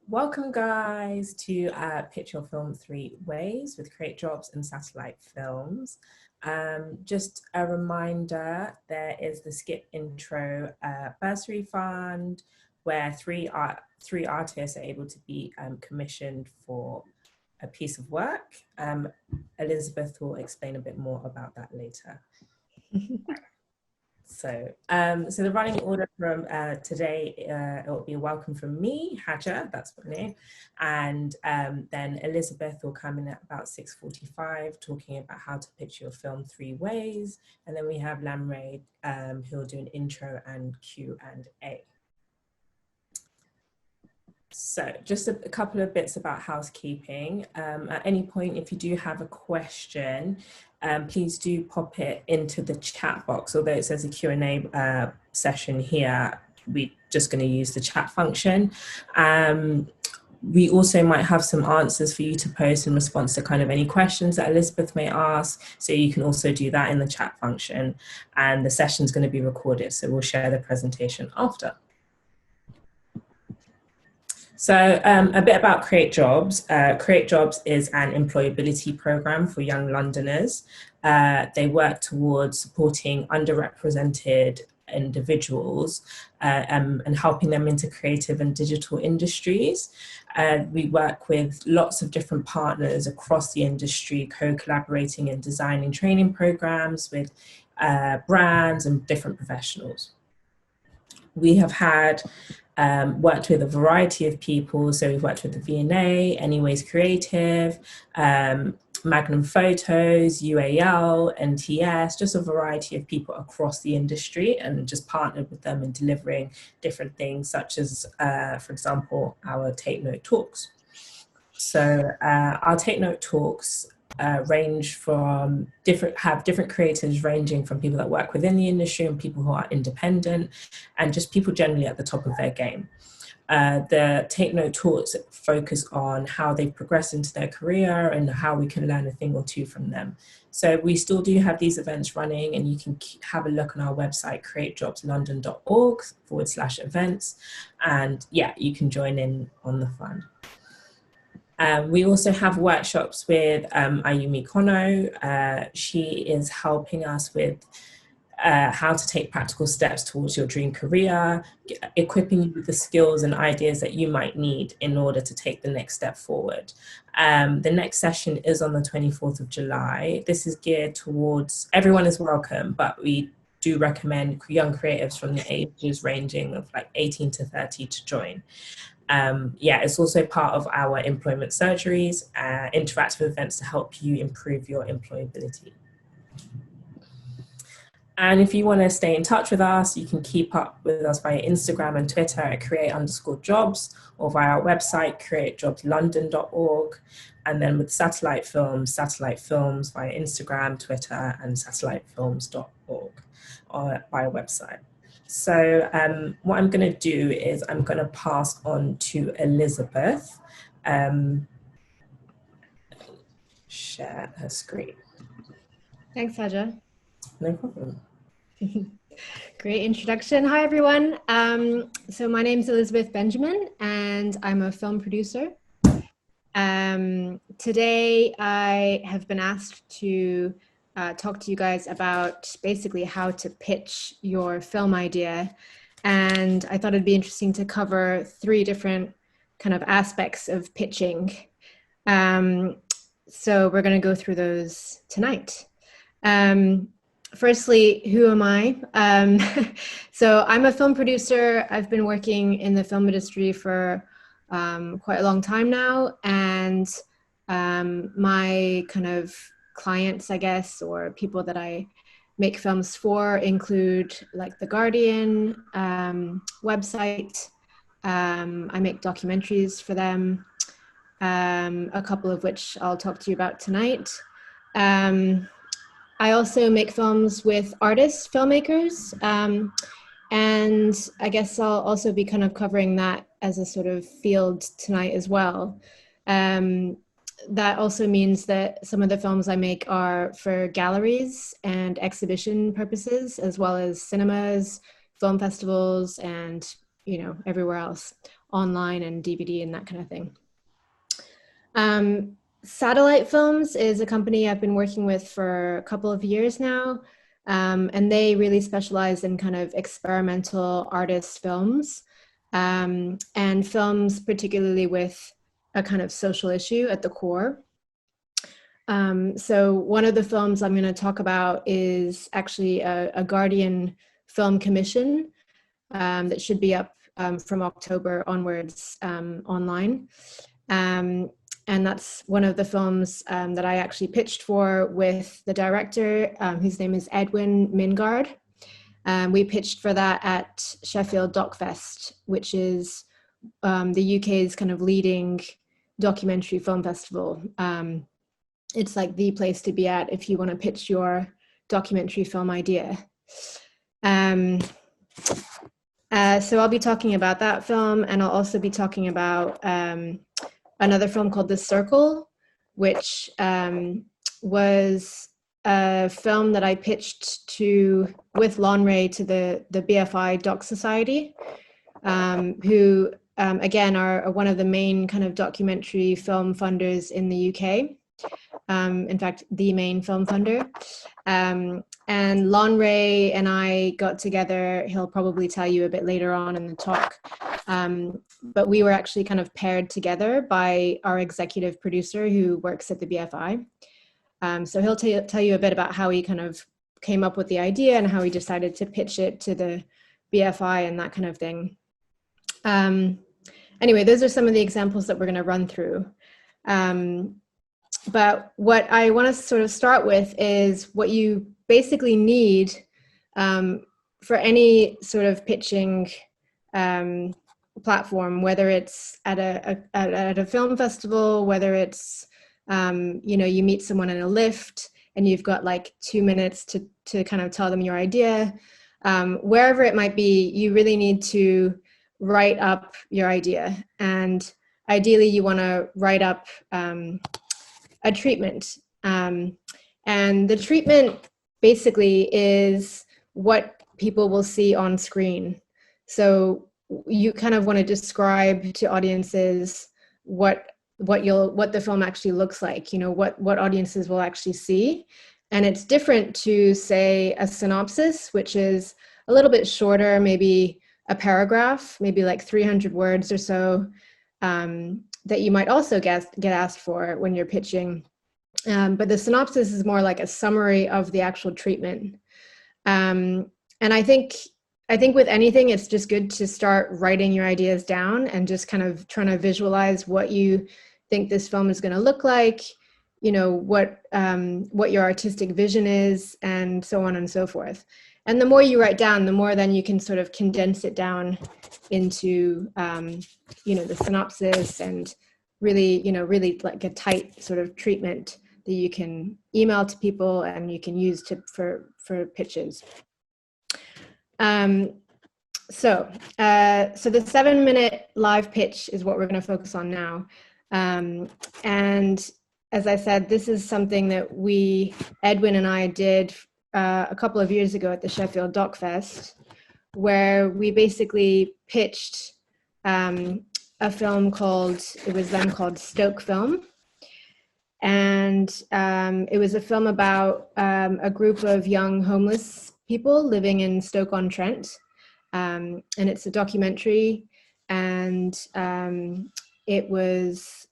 Welcome guys to Pitch Your Film Three Ways with Create Jobs and Satellite Films. Just a reminder, there is the Skip Intro bursary fund where three artists are able to be commissioned for a piece of work. Elizabeth will explain a bit more about that later. So the running order from today, it will be a welcome from me, Haja, that's my name, and then Elizabeth will come in at about 6:45 talking about how to pitch your film three ways, and then we have Lanre who will do an intro and Q&A. So just a couple of bits about housekeeping. At any point, if you do have a question, please do pop it into the chat box. Although it says a Q&A session here, we're just going to use the chat function. We also might have some answers for you to post in response to kind of any questions that Elizabeth may ask. So you can also do that in the chat function. And the session's going to be recorded, so we'll share the presentation after. So a bit about Create Jobs. Create Jobs is an employability program for young Londoners. They work towards supporting underrepresented individuals and helping them into creative and digital industries. We work with lots of different partners across the industry, co-collaborating and designing training programs with brands and different professionals. We have had worked with a variety of people. So we've worked with the V&A, Anyways Creative, Magnum Photos, UAL, NTS, just a variety of people across the industry, and just partnered with them in delivering different things such as, for example, our Take Note talks. So our Take Note talks range from different creators ranging from people that work within the industry and people who are independent and just people generally at the top of their game. The Take Note talks focus on how they've progressed into their career and how we can learn a thing or two from them. So we still do have these events running, and you can have a look on our website, createjobslondon.org/events. And yeah, you can join in on the fun. We also have workshops with Ayumi Kono. She is helping us with how to take practical steps towards your dream career, equipping you with the skills and ideas that you might need in order to take the next step forward. The next session is on the 24th of July. This is geared towards, everyone is welcome, but we do recommend young creatives from the ages ranging of like 18 to 30 to join. Yeah, it's also part of our employment surgeries, interactive events to help you improve your employability. And if you want to stay in touch with us, you can keep up with us via Instagram and Twitter at create_jobs, or via our website, createjobslondon.org. And then with Satellite Films via Instagram, Twitter, and satellitefilms.org or via website. So what I'm going to do is I'm going to pass on to Elizabeth. Share her screen. Thanks, Haja. No problem. Great introduction. Hi, everyone. So my name is Elizabeth Benjamin, and I'm a film producer. Today, I have been asked to talk to you guys about basically how to pitch your film idea. And I thought it'd be interesting to cover three different kind of aspects of pitching. So we're going to go through those tonight. Firstly, who am I? So I'm a film producer. I've been working in the film industry for quite a long time now. And my kind of clients, I guess, or people that I make films for include like The Guardian website. I make documentaries for them, a couple of which I'll talk to you about tonight. I also make films with artists, filmmakers, and I guess I'll also be kind of covering that as a sort of field tonight as well. That also means that some of the films I make are for galleries and exhibition purposes, as well as cinemas, film festivals, and everywhere else. online and DVD and that kind of thing. Satellite Films is a company I've been working with for a couple of years now, and they really specialize in kind of experimental artist films, and films particularly with a kind of social issue at the core. So one of the films I'm going to talk about is actually a Guardian film commission that should be up from October onwards online. And that's one of the films that I actually pitched for with the director, whose name is Edwin Mingard. We pitched for that at Sheffield Docfest, which is the UK's kind of leading documentary film festival. It's like the place to be at if you want to pitch your documentary film idea. So I'll be talking about that film, and I'll also be talking about another film called The Circle, which was a film that I pitched with Lanre to the BFI Doc Society, who again are one of the main kind of documentary film funders in the UK. In fact, the main film funder. And Lanre and I got together, he'll probably tell you a bit later on in the talk, but we were actually kind of paired together by our executive producer who works at the BFI. So he'll tell you a bit about how he kind of came up with the idea and how he decided to pitch it to the BFI and that kind of thing. Anyway, those are some of the examples that we're going to run through. But what I want to sort of start with is what you basically need for any sort of pitching platform, whether it's at a film festival, whether it's you meet someone in a lift and you've got like 2 minutes to kind of tell them your idea. Wherever it might be, you really need to write up your idea, and ideally you want to write up a treatment. And the treatment basically is what people will see on screen. So you kind of want to describe to audiences what the film actually looks like, what audiences will actually see. And it's different to, say, a synopsis, which is a little bit shorter, maybe a paragraph, maybe like 300 words or so, that you might also get asked for when you're pitching. But the synopsis is more like a summary of the actual treatment. And I think with anything, it's just good to start writing your ideas down and just kind of trying to visualize what you think this film is going to look like, what your artistic vision is, and so on and so forth. And the more you write down, the more then you can sort of condense it down into, the synopsis and really like a tight sort of treatment that you can email to people and you can use for pitches. So the 7-minute live pitch is what we're going to focus on now. And as I said, this is something that Edwin and I did a couple of years ago at the Sheffield Doc Fest, where we basically pitched a film called Stoke Film. And it was a film about a group of young homeless people living in Stoke-on-Trent. And it's a documentary, and it was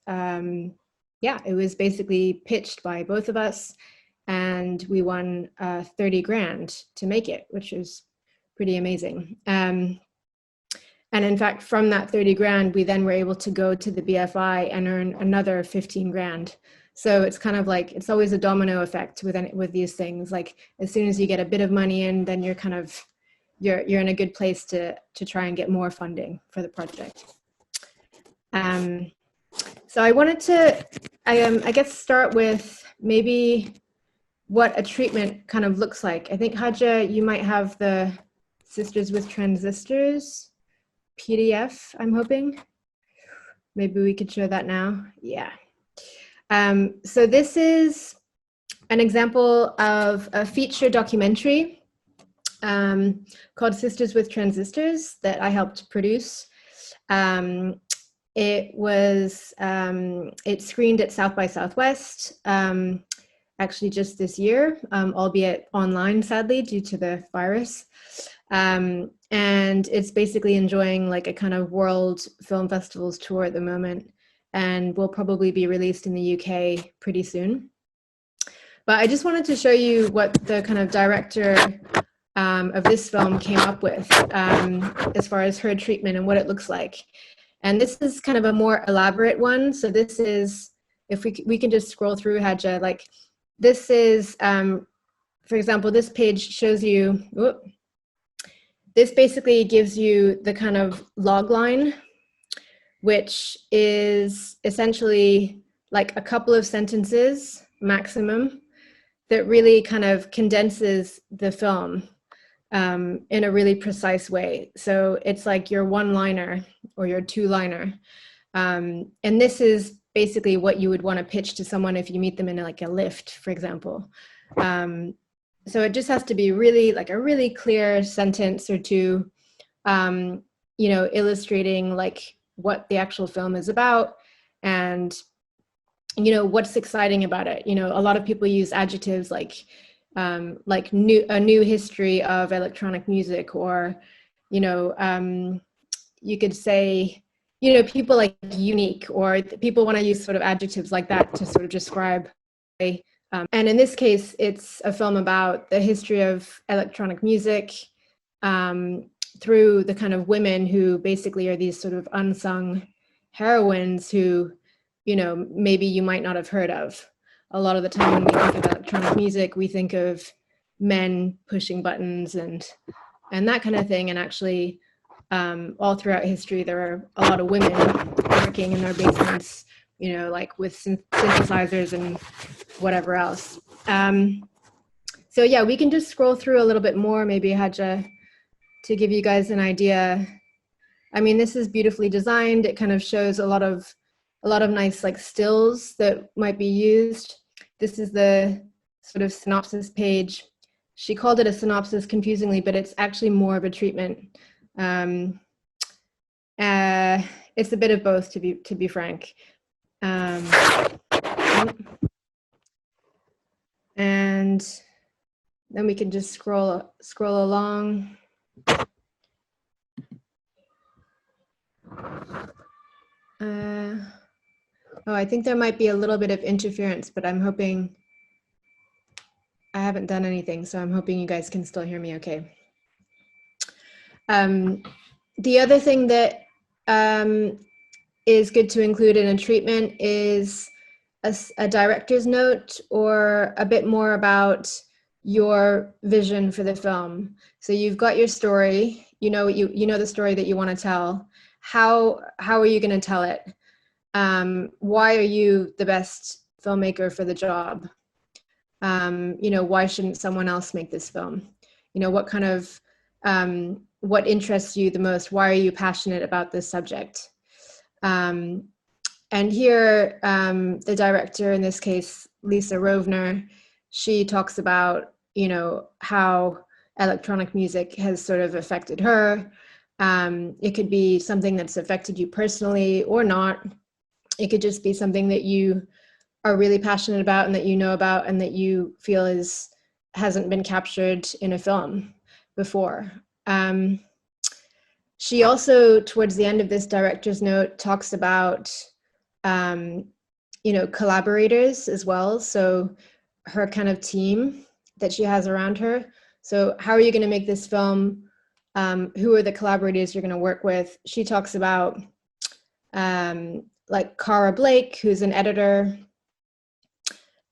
basically pitched by both of us, and we won 30 grand to make it, which was pretty amazing. And in fact, from that 30 grand, we then were able to go to the BFI and earn another 15 grand. So it's kind of like, it's always a domino effect with these things. Like as soon as you get a bit of money in, then you're in a good place to try and get more funding for the project. So I wanted to, I guess, start with maybe what a treatment kind of looks like. I think Hadja, you might have the Sisters with Transistors PDF, I'm hoping. Maybe we could show that now. Yeah. So this is an example of a feature documentary called Sisters with Transistors that I helped produce. Um, it screened at South by Southwest, actually just this year, albeit online, sadly, due to the virus. And it's basically enjoying like a kind of world film festivals tour at the moment, and will probably be released in the UK pretty soon. But I just wanted to show you what the kind of director of this film came up with as far as her treatment and what it looks like. And this is kind of a more elaborate one. So this is, if we can just scroll through, Hadja, like this is, for example, this page shows you, this basically gives you the kind of log line, which is essentially like a couple of sentences maximum that really kind of condenses the film in a really precise way. So it's like your one-liner or your two-liner. And this is basically what you would want to pitch to someone if you meet them in like a lift, for example. So it just has to be really like a really clear sentence or two, you know, illustrating like what the actual film is about and, you know, what's exciting about it. You know, a lot of people use adjectives like a new history of electronic music, or, you know, you could say, you know, people like unique, or people want to use sort of adjectives like that to sort of describe. And in this case, it's a film about the history of electronic music through the kind of women who basically are these sort of unsung heroines who, you know, maybe you might not have heard of. A lot of the time when we think of electronic music, we think of men pushing buttons and that kind of thing. And actually, all throughout history, there are a lot of women working in their basements, you know, like with synthesizers and whatever else. So yeah, we can just scroll through a little bit more, maybe, Hadja, to give you guys an idea. I mean, this is beautifully designed. It kind of shows a lot of nice like stills that might be used. This is the sort of synopsis page. She called it a synopsis confusingly, but it's actually more of a treatment. It's a bit of both, to be frank. And then we can just scroll along. Oh, I think there might be a little bit of interference, but I'm hoping, I haven't done anything, so I'm hoping you guys can still hear me okay. The other thing that is good to include in a treatment is a director's note, or a bit more about your vision for the film. So you've got your story, you know the story that you want to tell. How are you going to tell it? Why are you the best filmmaker for the job? You know, why shouldn't someone else make this film? You know, what kind of, what interests you the most? Why are you passionate about this subject? And here, the director, in this case, Lisa Rovner, she talks about, you know, how electronic music has sort of affected her. It could be something that's affected you personally or not. It could just be something that you are really passionate about and that you know about and that you feel hasn't been captured in a film before. She also, towards the end of this director's note, talks about, you know, collaborators as well. So her kind of team that she has around her. So how are you going to make this film? Who are the collaborators you're going to work with? She talks about like Cara Blake, who's an editor,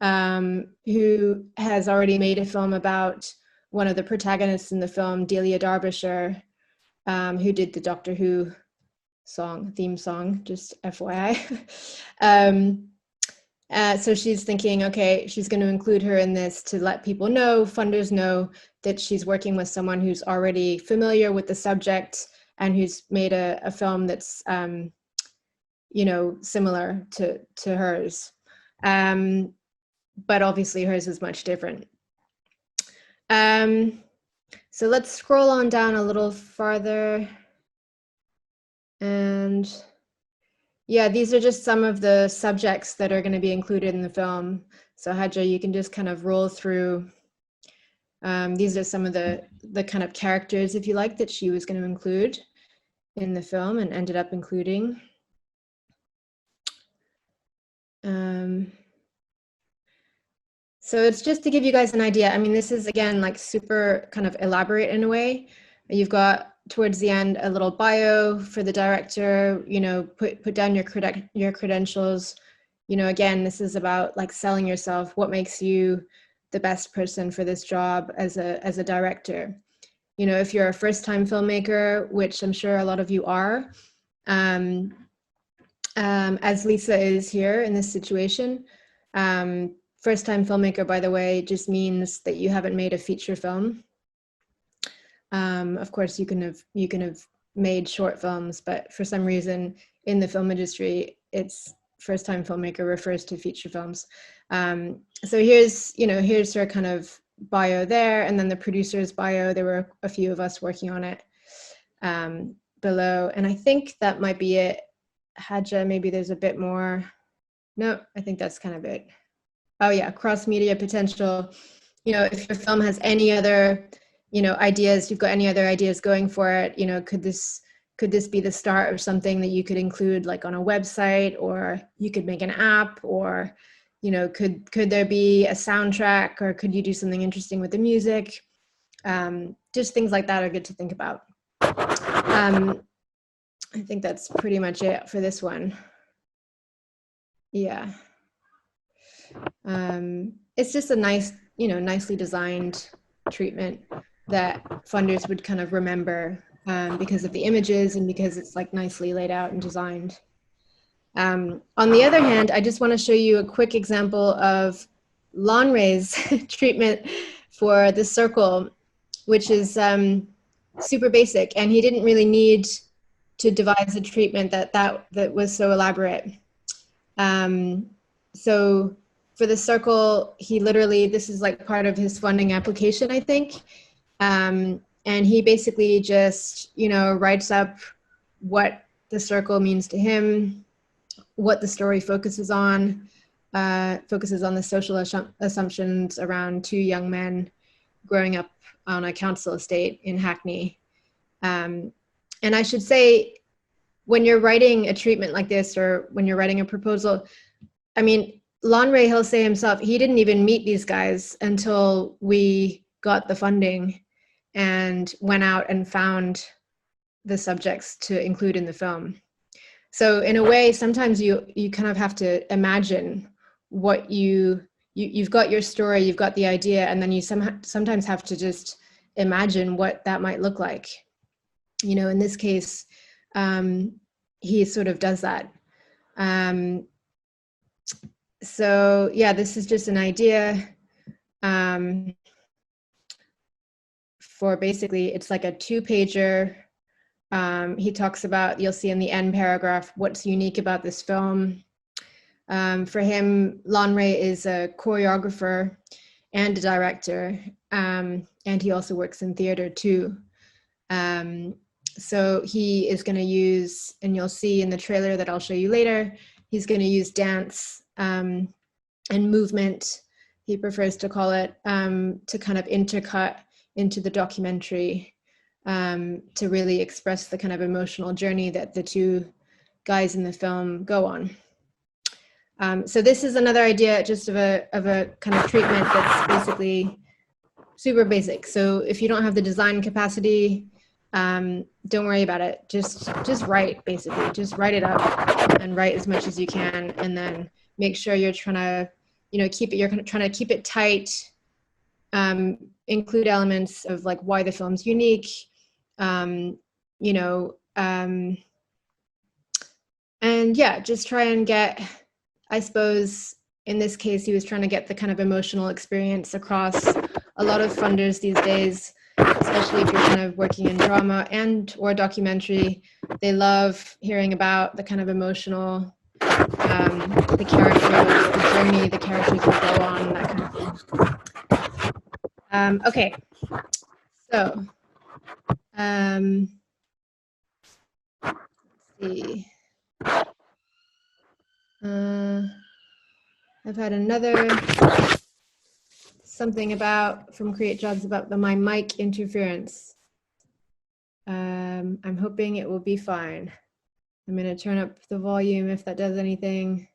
who has already made a film about one of the protagonists in the film, Delia Derbyshire, who did the Doctor Who theme song, just FYI. So she's thinking, okay, she's going to include her in this to let people know, funders know, that she's working with someone who's already familiar with the subject and who's made a film that's, you know, similar to hers. But obviously hers is much different. So let's scroll on down a little farther. And yeah, these are just some of the subjects that are going to be included in the film. So Hadja, you can just kind of roll through. These are some of the kind of characters, if you like, that she was going to include in the film and ended up including. So it's just to give you guys an idea. I mean, this is, again, like super kind of elaborate in a way. You've got towards the end a little bio for the director, you know, put down your credentials. You know, again, this is about like selling yourself. What makes you the best person for this job as a director? You know, if you're a first-time filmmaker, which I'm sure a lot of you are, as Lisa is here in this situation. First-time filmmaker, by the way, just means that you haven't made a feature film. Of course, you can have made short films, but for some reason in the film industry, it's first-time filmmaker refers to feature films. So here's her kind of bio there, and then the producer's bio. There were a few of us working on it below, and I think that might be it. Hadja, maybe there's a bit more. No, I think that's kind of it. Oh yeah, cross-media potential. You know, if your film has any other, you know, ideas, you've got any other ideas going for it, you know, could this be the start of something that you could include like on a website, or you could make an app, or, you know, could there be a soundtrack, or could you do something interesting with the music? Just things like that are good to think about. I think that's pretty much it for this one. Yeah. It's just a nice, you know, nicely designed treatment that funders would kind of remember because of the images and because it's like nicely laid out and designed. On the other hand, I just want to show you a quick example of Lanre's treatment for the circle, which is super basic, and he didn't really need to devise a treatment that was so elaborate. So for the circle, he literally, this is like part of his funding application, I think. And he basically just, you know, writes up what the circle means to him, what the story focuses on the social assumptions around two young men growing up on a council estate in Hackney. And I should say, when you're writing a treatment like this, or when you're writing a proposal, I mean, Lanre, he'll say himself, he didn't even meet these guys until we got the funding and went out and found the subjects to include in the film. So in a way, sometimes you kind of have to imagine what you've got your story, you've got the idea, and then you sometimes have to just imagine what that might look like. You know, in this case, he sort of does that. So yeah, this is just an idea for basically, it's like a 2-pager. He talks about, you'll see in the end paragraph, what's unique about this film. For him, Lanre is a choreographer and a director, and he also works in theater too. So he is going to use, and you'll see in the trailer that I'll show you later, he's going to use dance and movement, he prefers to call it, to kind of intercut into the documentary, to really express the kind of emotional journey that the two guys in the film go on. So this is another idea just of a kind of treatment that's basically super basic. So if you don't have the design capacity, don't worry about it. Just write, basically. Just write it up and write as much as you can, and then make sure you're trying to, you know, you're trying to keep it tight, include elements of like why the film's unique, you know, and yeah, just try and get, I suppose in this case, he was trying to get the kind of emotional experience across. A lot of funders these days, especially if you're kind of working in drama and or documentary, they love hearing about the kind of emotional, the characters, the journey the characters will go on, that kind of thing. Okay, so let's see. I've had another something about from Create Jobs about my mic interference. I'm hoping it will be fine. I'm going to turn up the volume if that does anything.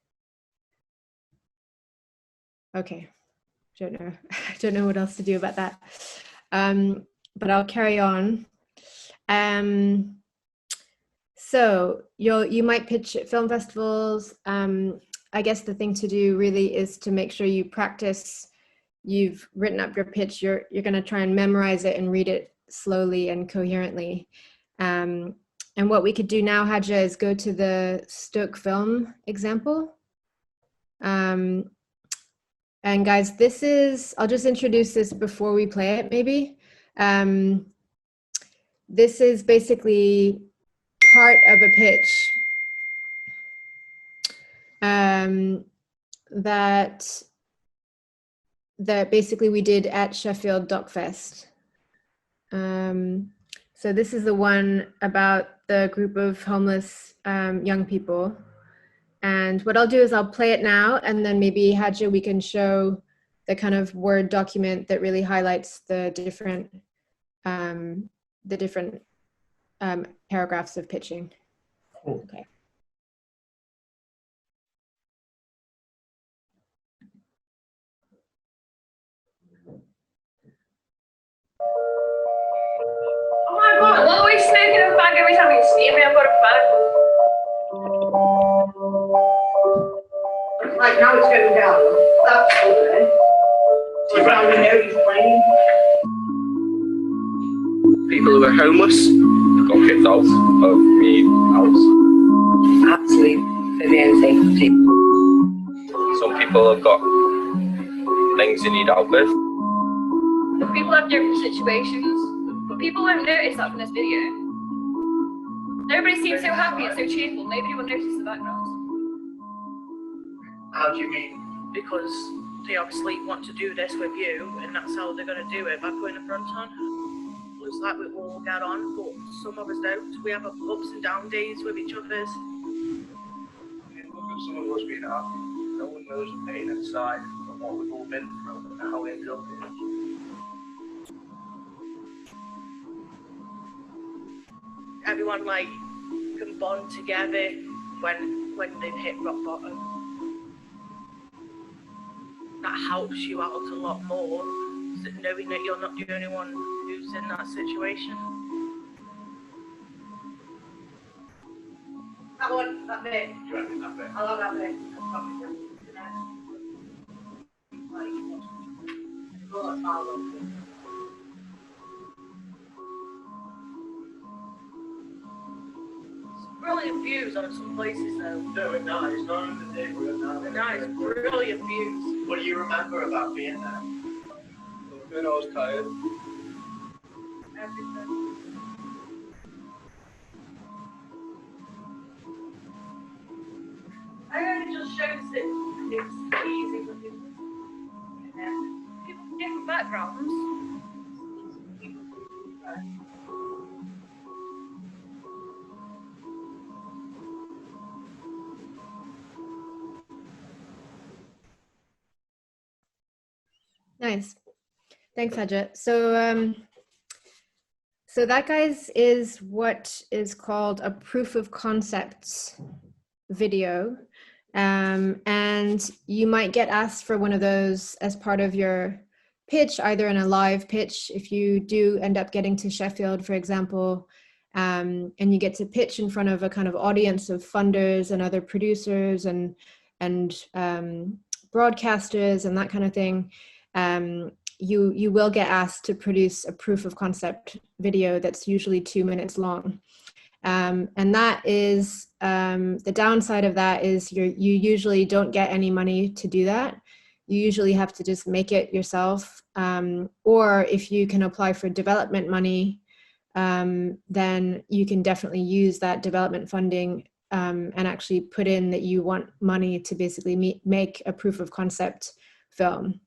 Okay, don't know. I don't know what else to do about that. But I'll carry on. So you might pitch at film festivals. I guess the thing to do really is to make sure you practice. You've written up your pitch. You're going to try and memorize it and read it slowly and coherently. And what we could do now, Hadja, is go to the Stoke film example. And guys, I'll just introduce this before we play it, maybe. This is basically part of a pitch that basically we did at Sheffield Docfest. So this is the one about the group of homeless young people. And what I'll do is I'll play it now, and then maybe Hadja, we can show the kind of Word document that really highlights the different paragraphs of pitching. Cool. Okay. Oh my god, what are we smoking a bag every time we see me? I've got a bag. Right now it's going down. That's good. So now we know he's playing. People who are homeless got kicked out of me house. Absolutely amazing. Some people have got things they need help with. People have different situations, but people won't notice that from this video. Everybody seems so happy and so cheerful, nobody will notice the background. How do you mean? Because they obviously want to do this with you, and that's how they're going to do it, by putting a front on. Looks like we all get on, but some of us don't. We have ups and down days with each other's. I mean, look at some of us being happy. No one knows the pain inside and what we've all been through and how we ended up here. Everyone like can bond together when they've hit rock bottom. That helps you out a lot more, knowing that you're not the only one who's in that situation. That one, that bit. Do you reckon that bit? I love that bit. Brilliant views on some places though. No, we're nice. Not in the neighbourhood now. They're nice, brilliant views. What do you remember about being there? When I was tired. Everything. I only just shows that it's easy for people. People from different backgrounds. Nice. Thanks, Hadja. So that, guys, is what is called a proof of concept video. And you might get asked for one of those as part of your pitch, either in a live pitch, if you do end up getting to Sheffield, for example, and you get to pitch in front of a kind of audience of funders and other producers and broadcasters and that kind of thing. You will get asked to produce a proof of concept video that's usually 2 minutes long. And that is, the downside of that is you usually don't get any money to do that. You usually have to just make it yourself. Or if you can apply for development money, then you can definitely use that development funding and actually put in that you want money to basically make a proof of concept film.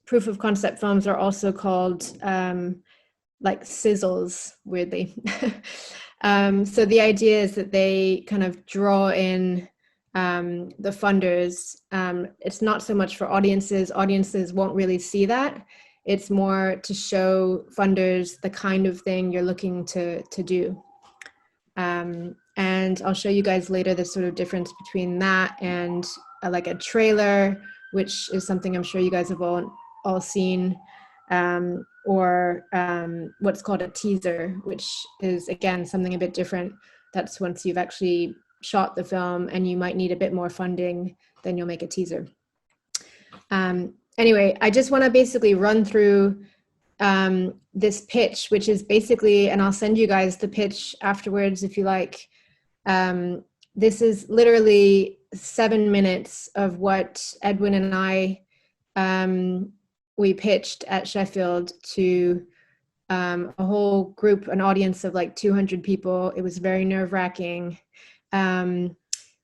Proof of concept films are also called like sizzles weirdly. So the idea is that they kind of draw in the funders. It's not so much for audiences. Audiences won't really see that. It's more to show funders the kind of thing you're looking to do. And I'll show you guys later the sort of difference between that and like a trailer, which is something I'm sure you guys have all seen, or what's called a teaser, which is, again, something a bit different. That's once you've actually shot the film and you might need a bit more funding, then you'll make a teaser. Anyway, I just want to basically run through this pitch, which is basically, and I'll send you guys the pitch afterwards if you like. This is literally 7 minutes of what Edwin and I, we pitched at Sheffield to a whole group, an audience of like 200 people. It was very nerve-wracking.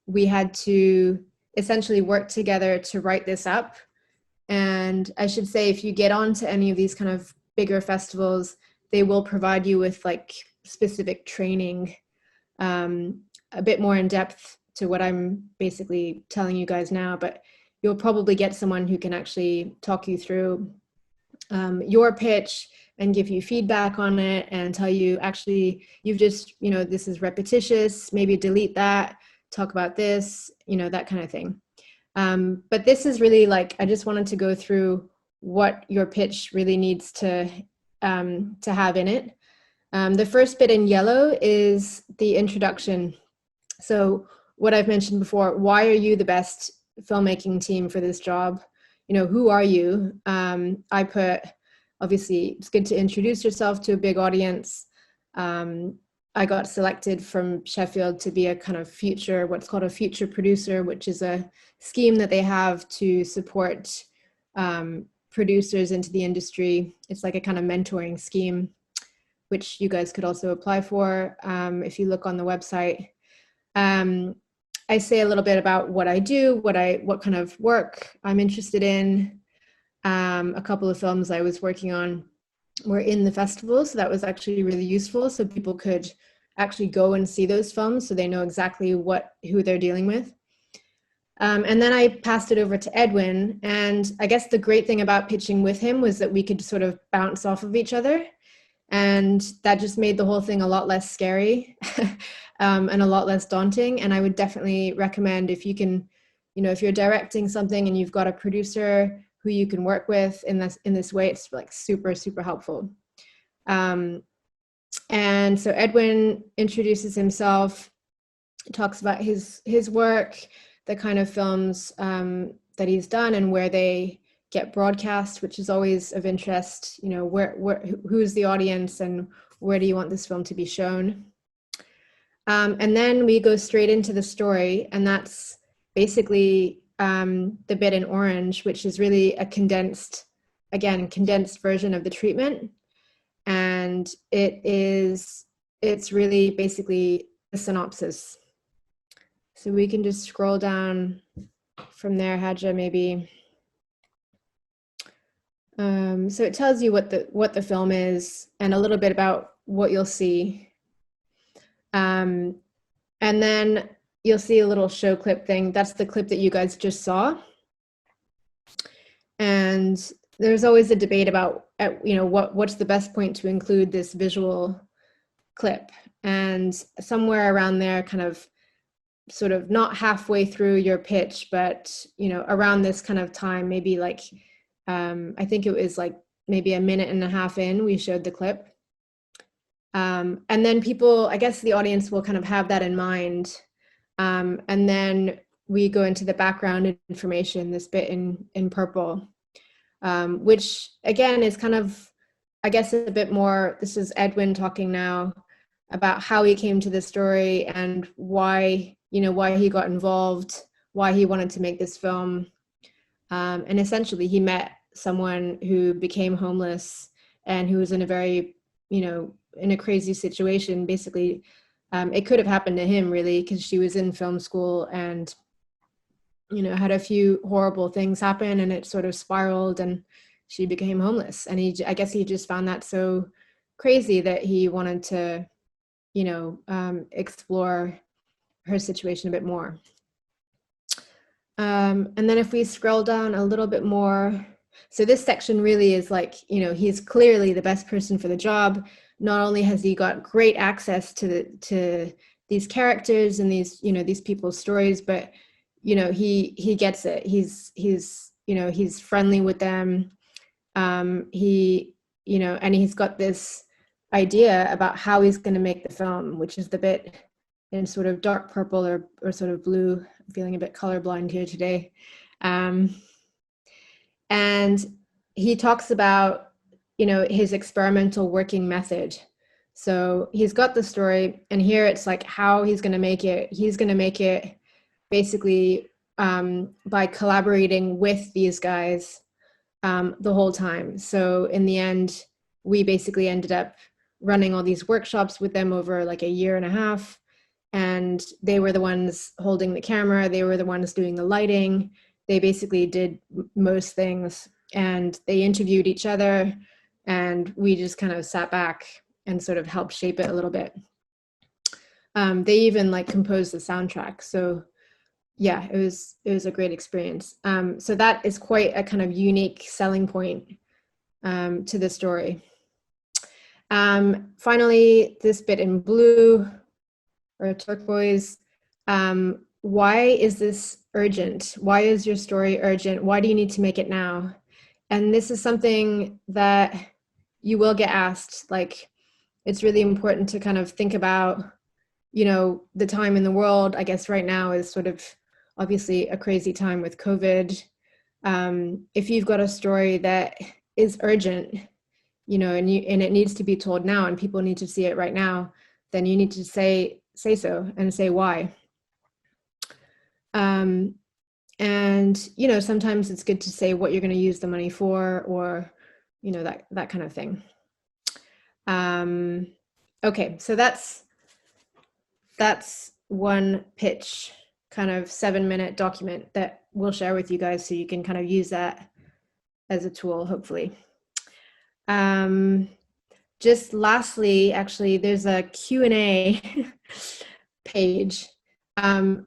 We had to essentially work together to write this up. And I should say, if you get onto any of these kind of bigger festivals, they will provide you with like specific training, a bit more in depth to what I'm basically telling you guys now, but you'll probably get someone who can actually talk you through your pitch and give you feedback on it and tell you, actually, you've just, this is repetitious, maybe delete that, talk about this, that kind of thing. But this is really like, I just wanted to go through what your pitch really needs to have in it. The first bit in yellow is the introduction. So what I've mentioned before, why are you the best filmmaking team for this job? Who are you? I put, obviously, it's good to introduce yourself to a big audience. I got selected from Sheffield to be a kind of what's called a future producer, which is a scheme that they have to support producers into the industry. It's like a kind of mentoring scheme, which you guys could also apply for if you look on the website. I say a little bit about what I do, what kind of work I'm interested in. A couple of films I was working on were in the festival, so that was actually really useful. So people could actually go and see those films, so they know exactly who they're dealing with. And then I passed it over to Edwin, and I guess the great thing about pitching with him was that we could sort of bounce off of each other, and that just made the whole thing a lot less scary and a lot less daunting. And I would definitely recommend, if you can, if you're directing something and you've got a producer who you can work with in this way, it's like super, super helpful. And so Edwin introduces himself, talks about his work, the kind of films that he's done and where they get broadcast, which is always of interest. Who's the audience and where do you want this film to be shown? And then we go straight into the story, and that's basically the bit in orange, which is really a condensed version of the treatment. And it's really basically a synopsis. So we can just scroll down from there, Hadja, maybe. So it tells you what the film is and a little bit about what you'll see. And then you'll see a little show clip thing. That's the clip that you guys just saw. And there's always a debate about, what's the best point to include this visual clip. And somewhere around there, kind of sort of not halfway through your pitch, but, around this kind of time, maybe like, I think it was like maybe a minute and a half in, we showed the clip. And then people, I guess the audience will kind of have that in mind. And then we go into the background information, this bit in purple, which again is kind of, I guess, a bit more, this is Edwin talking now about how he came to the story and why he got involved, why he wanted to make this film. And essentially he met someone who became homeless and who was in a very, in a crazy situation. Basically, it could have happened to him really, because she was in film school and, had a few horrible things happen, and it sort of spiraled and she became homeless. And I guess he just found that so crazy that he wanted to, you know, explore her situation a bit more. And then if we scroll down a little bit more, so this section really is like, you know, he's clearly the best person for the job. Not only has he got great access to these characters and these, you know, these people's stories, but, you know, he gets it. He's you know, he's friendly with them. He, you know, and he's got this idea about how he's going to make the film, which is the bit in sort of dark purple or sort of blue. I'm feeling a bit colorblind here today. And he talks about, you know, his experimental working method. So he's got the story, and here it's like how he's going to make it. He's going to make it basically by collaborating with these guys the whole time. So in the end, we basically ended up running all these workshops with them over like a year and a half. And they were the ones holding the camera. They were the ones doing the lighting. They basically did most things, and they interviewed each other, and we just kind of sat back and sort of helped shape it a little bit. They even like composed the soundtrack. So yeah, it was a great experience. So that is quite a kind of unique selling point to the story. Finally, this bit in blue or turquoise. Why is this urgent? Why is your story urgent? Why do you need to make it now? And this is something that you will get asked. Like, it's really important to kind of think about, you know, the time in the world. I guess right now is sort of obviously a crazy time with COVID. If you've got a story that is urgent, you know, and it needs to be told now, and people need to see it right now, then you need to say so and say why. And, you know, sometimes it's good to say what you're going to use the money for, or, you know, that kind of thing. Okay, so that's one pitch, kind of 7-minute document that we'll share with you guys, so you can kind of use that as a tool, hopefully. Just lastly, actually, there's a Q&A page, and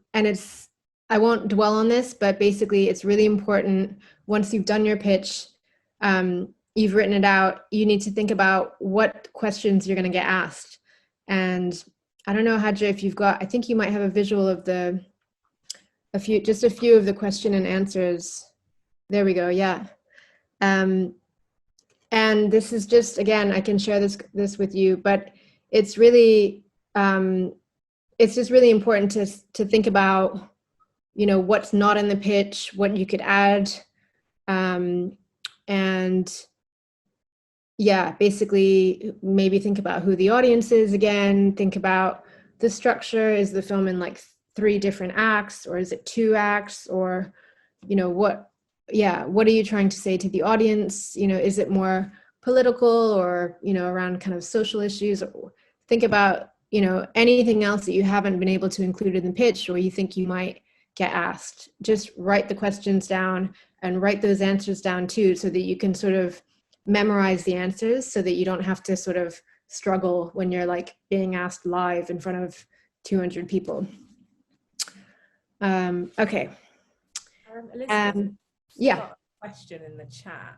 I won't dwell on this, but basically it's really important. Once you've done your pitch, you've written it out, you need to think about what questions you're going to get asked. And I don't know, Hadja, if you've got, I think you might have a visual of just a few of the question and answers. There we go. Yeah. And this is just, again, I can share this with you, but it's really, it's just really important to think about, you know, what's not in the pitch, what you could add. And yeah, basically maybe think about who the audience is again, think about the structure. Is the film in like 3 different acts, or is it 2 acts, or, you know, what are you trying to say to the audience? You know, is it more political, or, you know, around kind of social issues? Think about, you know, anything else that you haven't been able to include in the pitch, or you think you might get asked. Just write the questions down and write those answers down too, so that you can sort of memorize the answers, so that you don't have to sort of struggle when you're like being asked live in front of 200 people. Okay. Elizabeth, yeah. got a question in the chat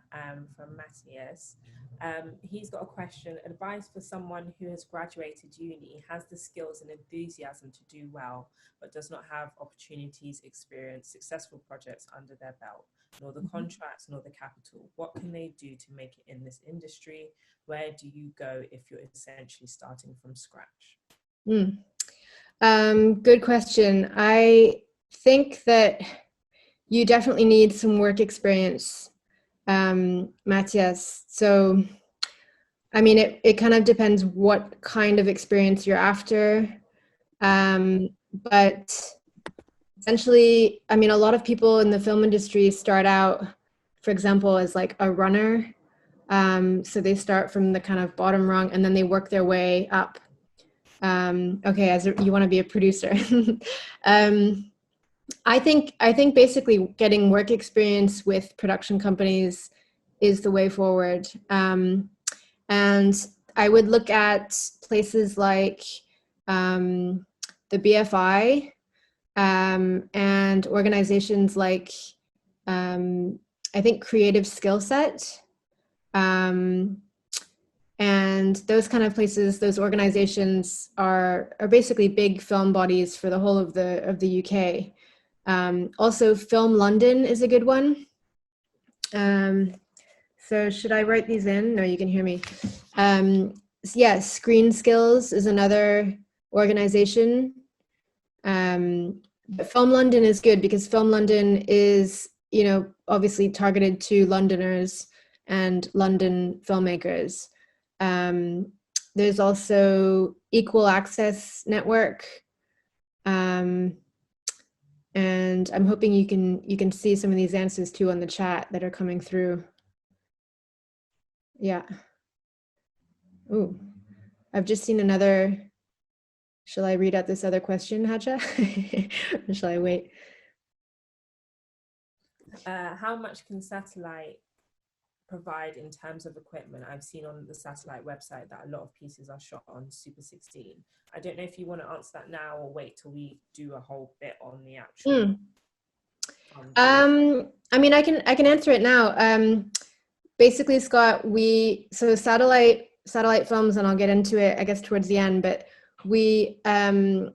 from Matthias. He's got a question: advice for someone who has graduated uni, has the skills and enthusiasm to do well, but does not have opportunities, experience, successful projects under their belt, nor the contracts, nor the capital. What can they do to make it in this industry? Where do you go if you're essentially starting from scratch? Good question. I think that you definitely need some work experience, Matthias. So, I mean, it kind of depends what kind of experience you're after. But essentially, I mean, a lot of people in the film industry start out, for example, as like a runner. So they start from the kind of bottom rung, and then they work their way up. Okay, you want to be a producer. I think basically getting work experience with production companies is the way forward. And I would look at places like the BFI and organizations like I think Creative Skill Set. And those kind of places, those organizations are basically big film bodies for the whole of the UK. Also, Film London is a good one. So should I write these in? No, you can hear me. Yeah, Screen Skills is another organization. But Film London is good because Film London is, you know, obviously targeted to Londoners and London filmmakers. There's also Equal Access Network. And I'm hoping you can see some of these answers too on the chat that are coming through. Yeah. Ooh, I've just seen another. Shall I read out this other question, Haja? Or shall I wait? How much can satellite provide in terms of equipment? I've seen on the satellite website that a lot of pieces are shot on Super 16. I don't know if you want to answer that now or wait till we do a whole bit on the actual. I mean, I can answer it now. Basically, Scott, so satellite films, and I'll get into it, I guess, towards the end, but we got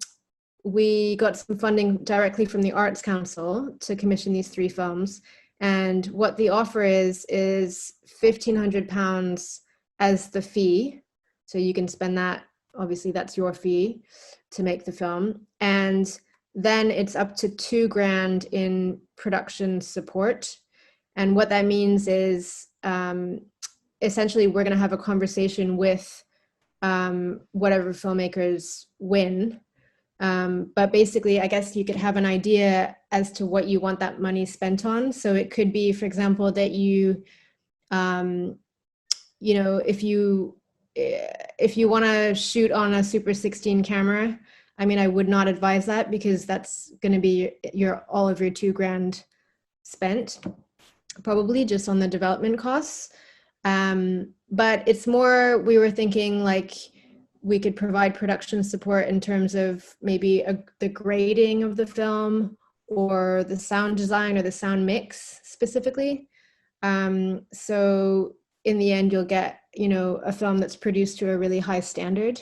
some funding directly from the Arts Council to commission these 3 films. And what the offer is £1,500 as the fee. So you can spend that, obviously that's your fee to make the film. And then it's up to $2,000 in production support. And what that means is essentially we're going to have a conversation with whatever filmmakers win. But basically, I guess you could have an idea as to what you want that money spent on. So it could be, for example, that you know, if you want to shoot on a Super 16 camera, I mean, I would not advise that because that's going to be all of your $2,000 spent, probably just on the development costs. But it's more, we were thinking like we could provide production support in terms of maybe the grading of the film or the sound design or the sound mix specifically. So in the end, you'll get, you know, a film that's produced to a really high standard.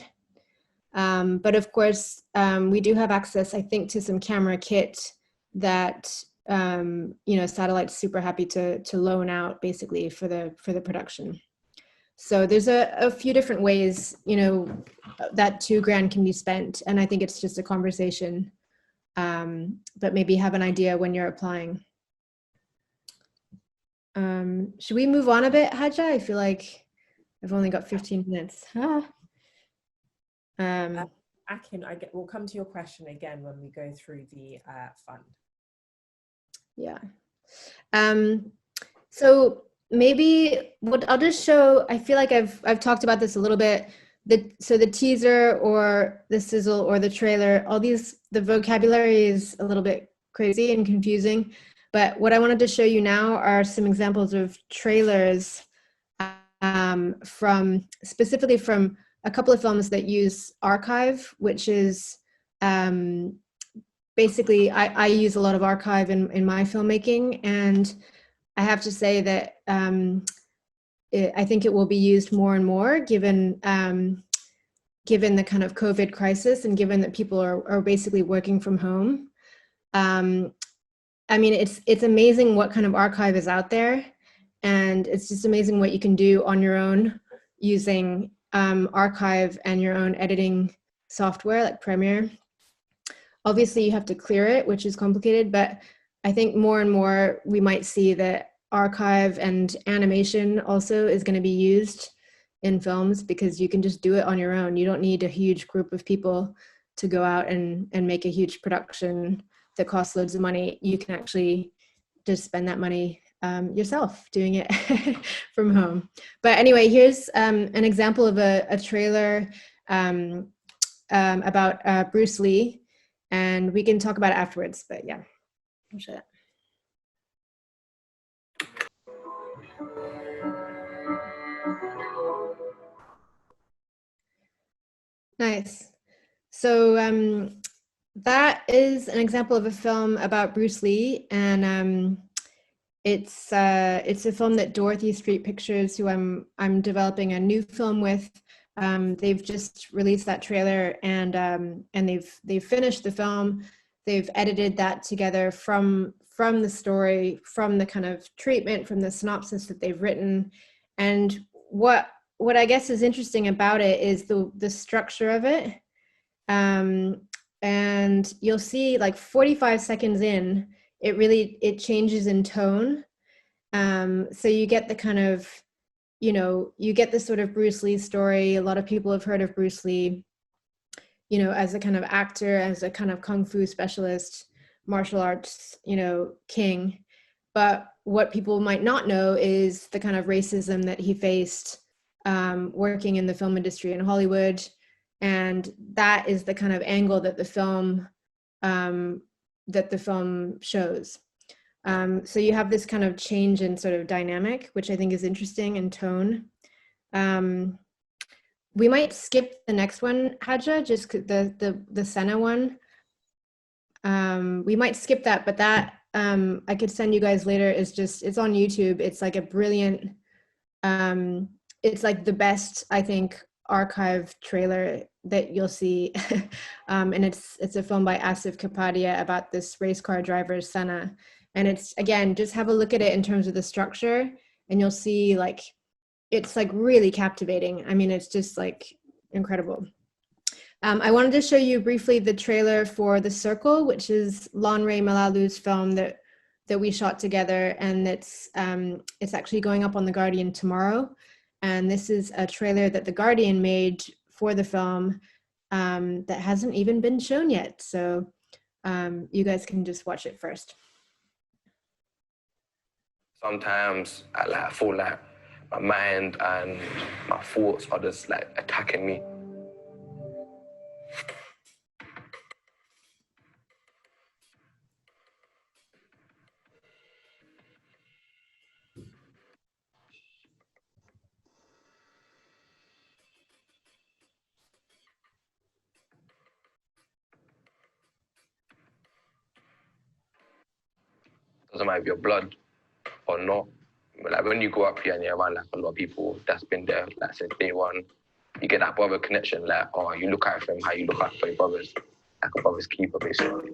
But of course, we do have access, I think, to some camera kit that, you know, Satellite's super happy to loan out basically for the production. So there's a few different ways, you know, that $2,000 can be spent. And I think it's just a conversation, but maybe have an idea when you're applying. Should we move on a bit, Haja? I feel like I've only got 15 minutes. We'll come to your question again when we go through the fund. Yeah. So maybe what I'll just show, I feel like I've talked about this a little bit. So the teaser or the sizzle or the trailer, all these, the vocabulary is a little bit crazy and confusing. But what I wanted to show you now are some examples of trailers specifically from a couple of films that use Archive, which is basically, I use a lot of Archive in my filmmaking, and I have to say that I think it will be used more and more given the kind of COVID crisis and given that people are basically working from home. I mean, it's amazing what kind of Archive is out there, and it's just amazing what you can do on your own using Archive and your own editing software like Premiere. Obviously, you have to clear it, which is complicated, but I think more and more we might see that Archive and animation also is going to be used in films because you can just do it on your own. You don't need a huge group of people to go out and make a huge production that costs loads of money. You can actually just spend that money yourself doing it from home. But anyway, here's an example of a trailer about Bruce Lee, and we can talk about it afterwards, but yeah, I'll show that. Nice. So that is an example of a film about Bruce Lee, and it's a film that Dorothy Street Pictures, who I'm developing a new film with. They've just released that trailer, and they've finished the film. They've edited that together from the story, from the kind of treatment, from the synopsis that they've written, and what I guess is interesting about it is the structure of it. And you'll see like 45 seconds in, it changes in tone. So you get the kind of, you get this sort of Bruce Lee story. A lot of people have heard of Bruce Lee, as a kind of actor, as a kind of kung fu specialist, martial arts, king. But what people might not know is the kind of racism that he faced working in the film industry in Hollywood. And that is the kind of angle that the film shows. So you have this kind of change in sort of dynamic, which I think is interesting, in tone. We might skip the next one, Hadja, just the Senna one. We might skip that, but that I could send you guys later. It's on YouTube. It's like a brilliant, it's like the best, I think, archive trailer that you'll see. And it's a film by Asif Kapadia about this race car driver, Senna. And it's, again, just have a look at it in terms of the structure, and you'll see like, it's like really captivating. I mean, it's just like incredible. I wanted to show you briefly the trailer for The Circle, which is Lanre Malalu's film that we shot together, and it's actually going up on The Guardian tomorrow. And this is a trailer that The Guardian made for the film that hasn't even been shown yet. So you guys can just watch it first. Sometimes I feel like my mind and my thoughts are just like attacking me. Doesn't matter if you're blood or not. But like when you go up here and you're around like a lot of people that's been there like since day one, you get that brother connection. Like, oh, you look out for him how you look out for your brothers, like a brother's keeper, basically.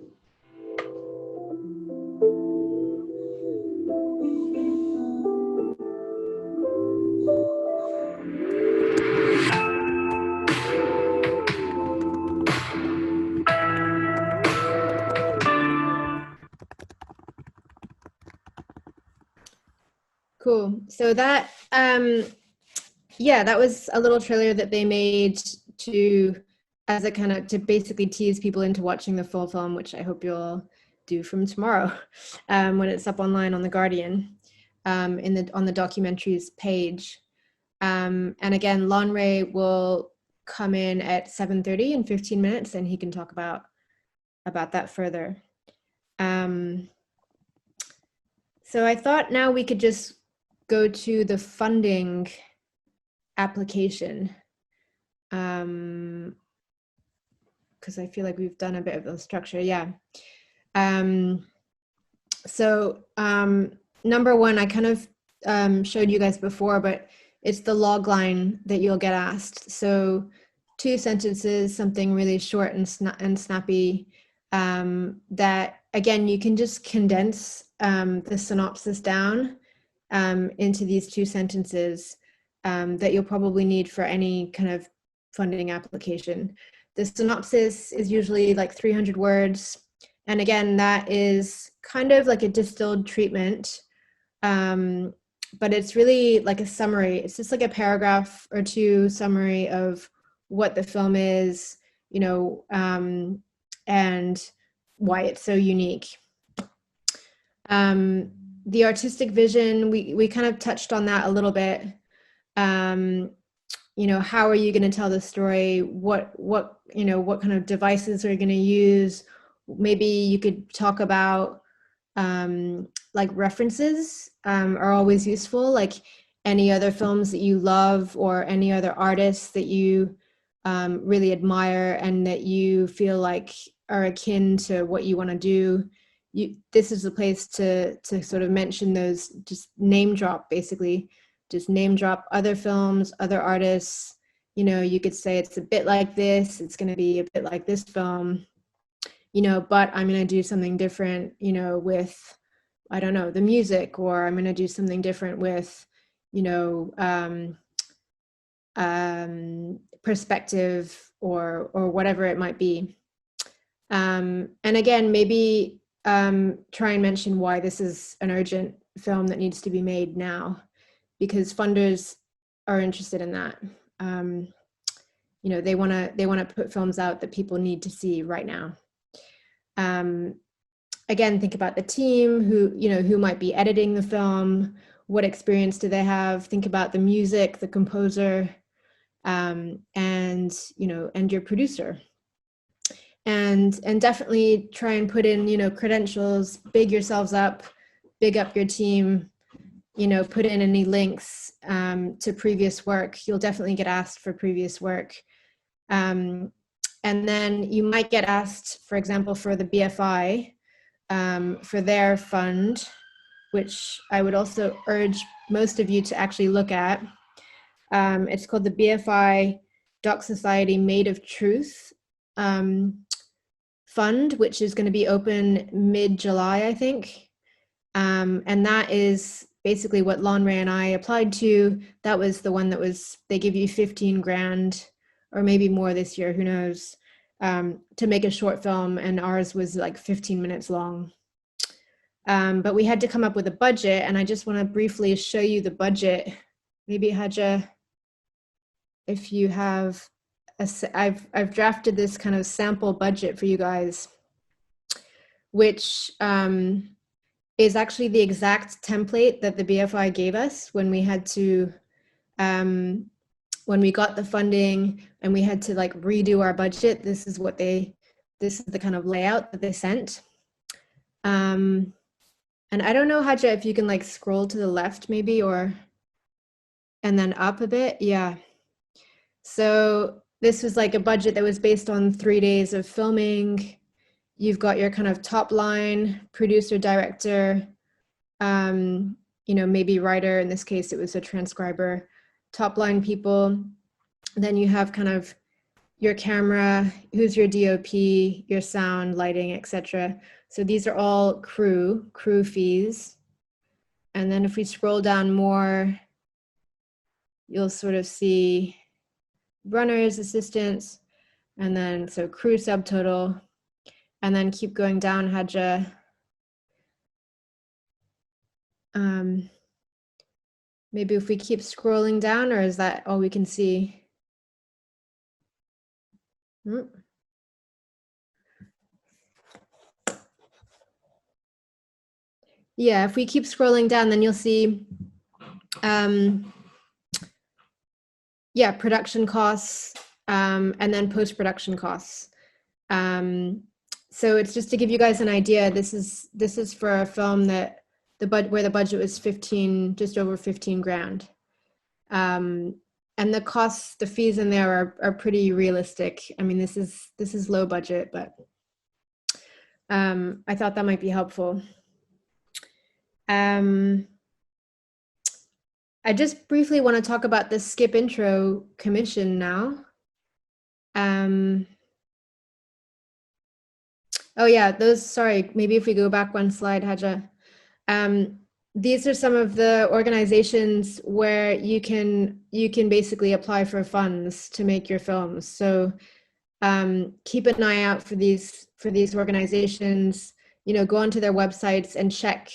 Cool. So that, yeah, that was a little trailer that they made to basically tease people into watching the full film, which I hope you'll do from tomorrow when it's up online on The Guardian, on the documentaries page. And again, Lanre will come in at 7:30 in 15 minutes, and he can talk about that further. So I thought now we could just go to the funding application, because I feel like we've done a bit of the structure. Yeah. So number one, I kind of showed you guys before, but it's the log line that you'll get asked. So 2 sentences, something really short and snappy, that, again, you can just condense the synopsis down into these 2 sentences that you'll probably need for any kind of funding application. The synopsis is usually like 300 words. And again, that is kind of like a distilled treatment, but it's really like a summary. It's just like a paragraph or 2 summary of what the film is, and why it's so unique. The artistic vision, we kind of touched on that a little bit. How are you going to tell the story? What kind of devices are you going to use? Maybe you could talk about like references are always useful, like any other films that you love or any other artists that you really admire and that you feel like are akin to what you want to do, this is the place to sort of mention those, just name drop, basically, just name drop other films, other artists. You know, you could say it's a bit like this, it's going to be a bit like this film, you know, but I'm going to do something different, you know, with, I don't know, the music, or I'm going to do something different with, you know, perspective, or whatever it might be. And again, maybe try and mention why this is an urgent film that needs to be made now, because funders are interested in that. You know, they want to put films out that people need to see right now. Again, think about the team, who might be editing the film, what experience do they have? Think about the music, the composer, and your producer. And definitely try and put in, credentials, big yourselves up, big up your team, put in any links to previous work. You'll definitely get asked for previous work. And then you might get asked, for example, for the BFI, for their fund, which I would also urge most of you to actually look at. It's called the BFI Doc Society Made of Truth fund, which is going to be open mid-July, I think. And that is basically what Lanre and I applied to. That was the one that they give you 15 grand or maybe more this year, who knows, to make a short film, and ours was like 15 minutes long. But we had to come up with a budget, and I just want to briefly show you the budget. Maybe Haja, if you have, I've drafted this kind of sample budget for you guys, which is actually the exact template that the BFI gave us when we had to, when we got the funding and we had to like redo our budget. This is the kind of layout that they sent. And I don't know, Haja, if you can like scroll to the left maybe, and then up a bit. Yeah. So this was like a budget that was based on 3 days of filming. You've got your kind of top line, producer, director, maybe writer. In this case, it was a transcriber, top line people. Then you have kind of your camera, who's your DOP, your sound, lighting, etc. So these are all crew fees. And then if we scroll down more, you'll sort of see runners, assistants, and then so crew subtotal, and then keep going down, Haja. Maybe if we keep scrolling down, or is that all we can see? Yeah, if we keep scrolling down, then you'll see, production costs, and then post-production costs. So it's just to give you guys an idea. This is for a film that where the budget was just over 15 grand. And the costs, the fees in there are pretty realistic. I mean, this is low budget, but I thought that might be helpful. I just briefly want to talk about the Skip Intro commission now. Oh yeah, sorry, maybe if we go back one slide, Haja. These are some of the organizations where you can basically apply for funds to make your films. So keep an eye out for these organizations. Go onto their websites and check,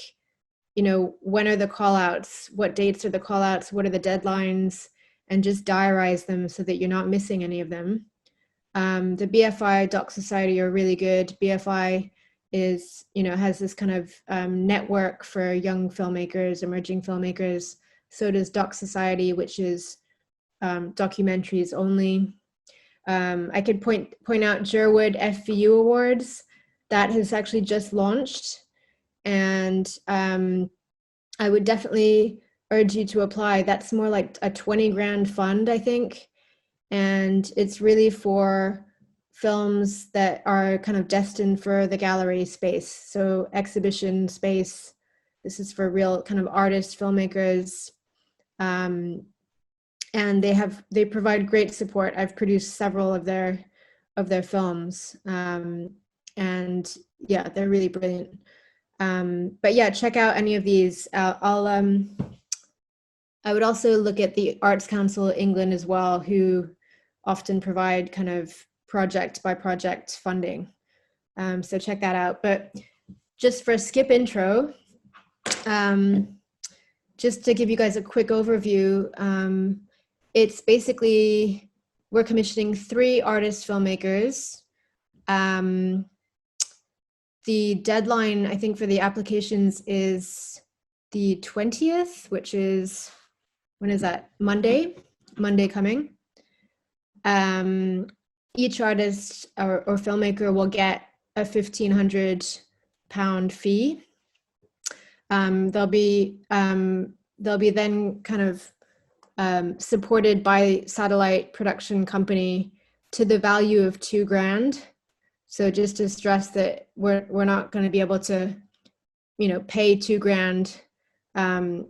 when are the call outs, what dates are the call outs, what are the deadlines, and just diarize them so that you're not missing any of them. The BFI Doc Society are really good. BFI is, has this kind of network for young filmmakers, emerging filmmakers. So does Doc Society, which is documentaries only. I could point out Jerwood FVU Awards. That has actually just launched. And I would definitely urge you to apply. That's more like a 20 grand fund, I think. and it's really for films that are kind of destined for the gallery space, so exhibition space. This is for real kind of artists, filmmakers, and they provide great support. I've produced several of their films, and yeah, they're really brilliant. But yeah, check out any of these. I would also look at the Arts Council England as well, who often provide kind of project by project funding. So check that out. But just for a skip intro, just to give you guys a quick overview, it's basically, we're commissioning 3 artist filmmakers. The deadline, I think, for the applications is the 20th, which is, when is that? Monday coming. Each artist or filmmaker will get a £1,500 fee. They'll be then kind of supported by satellite production company to the value of £2,000. So just to stress that we're not going to be able to, pay £2,000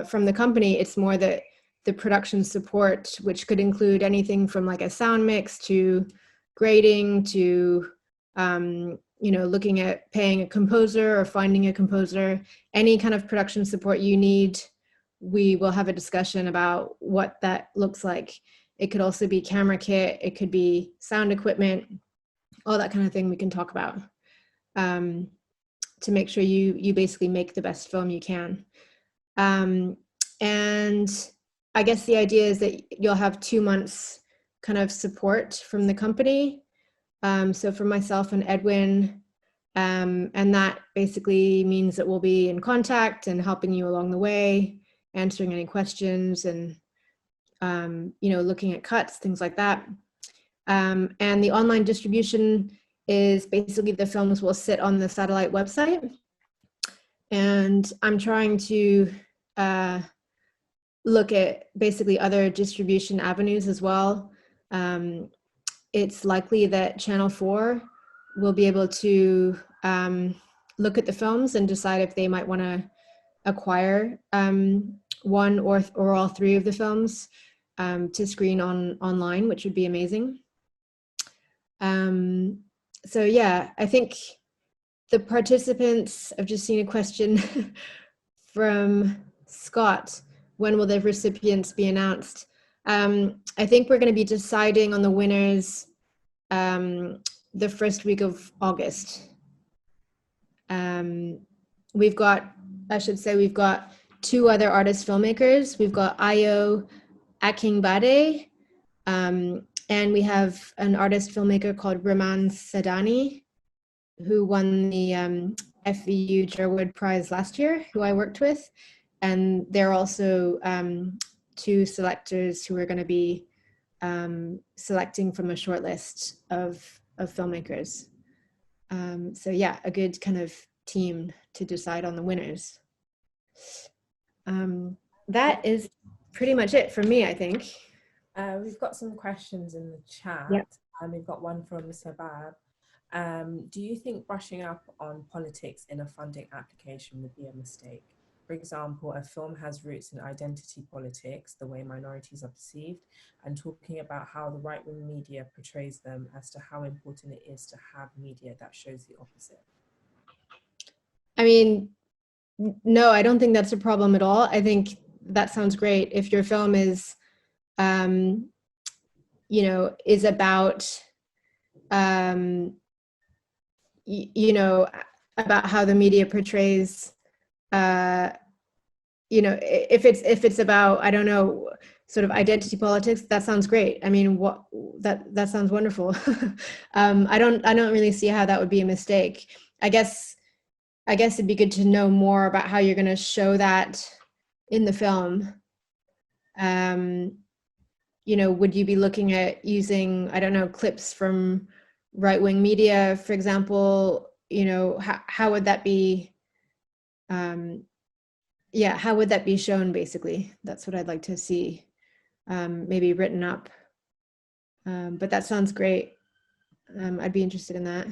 from the company. It's more that the production support, which could include anything from like a sound mix to grading to looking at paying a composer or finding a composer, any kind of production support you need, we will have a discussion about what that looks like. It could also be camera kit, it could be sound equipment, all that kind of thing we can talk about, to make sure you basically make the best film you can. And I guess the idea is that you'll have 2 months kind of support from the company. So for myself and Edwin, and that basically means that we'll be in contact and helping you along the way, answering any questions and, looking at cuts, things like that. And the online distribution is basically the films will sit on the satellite website. And I'm trying to look at basically other distribution avenues as well. It's likely that Channel 4 will be able to look at the films and decide if they might want to acquire one or all 3 of the films to screen online, which would be amazing. So yeah, I think the participants, I've just seen a question from Scott, when will the recipients be announced? I think we're going to be deciding on the winners the first week of August. We've got 2 other artist filmmakers. We've got Ayo Akingbade, and we have an artist filmmaker called Raman Sadani, who won the FVU Jerwood Prize last year, who I worked with. And they're also 2 selectors who are going to be selecting from a short list of filmmakers. So yeah, a good kind of team to decide on the winners. That is pretty much it for me, I think. We've got some questions in the chat. Yep. We've got one from Sabab. Do you think brushing up on politics in a funding application would be a mistake? For example, a film has roots in identity politics, the way minorities are perceived, and talking about how the right-wing media portrays them as to how important it is to have media that shows the opposite. I mean, no, I don't think that's a problem at all. I think that sounds great. If your film is, is about, about how the media portrays, if it's about, I don't know, sort of identity politics, that sounds great. I mean, that sounds wonderful. I don't really see how that would be a mistake. I guess it'd be good to know more about how you're going to show that in the film. Would you be looking at using, I don't know, clips from right-wing media, for example? How would that be? How would that be shown, basically? That's what I'd like to see, maybe written up. But that sounds great. I'd be interested in that.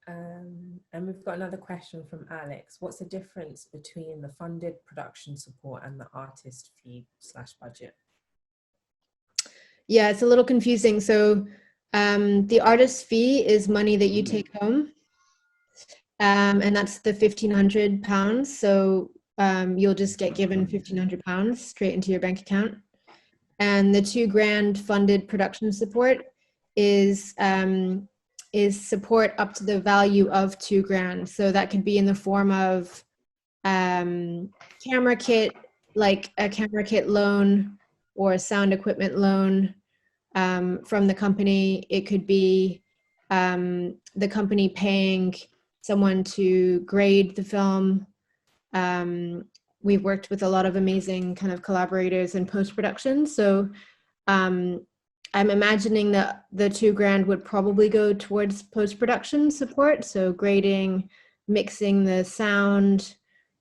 And we've got another question from Alex. What's the difference between the funded production support and the artist fee / budget? Yeah, it's a little confusing. So the artist fee is money that you take home. And that's the £1,500. So you'll just get given £1,500 straight into your bank account. And the £2,000 funded production support is support up to the value of £2,000. So that could be in the form of camera kit, like a camera kit loan or a sound equipment loan from the company. It could be the company paying someone to grade the film. We've worked with a lot of amazing kind of collaborators in post-production. So I'm imagining that the £2,000 would probably go towards post-production support. So grading, mixing the sound,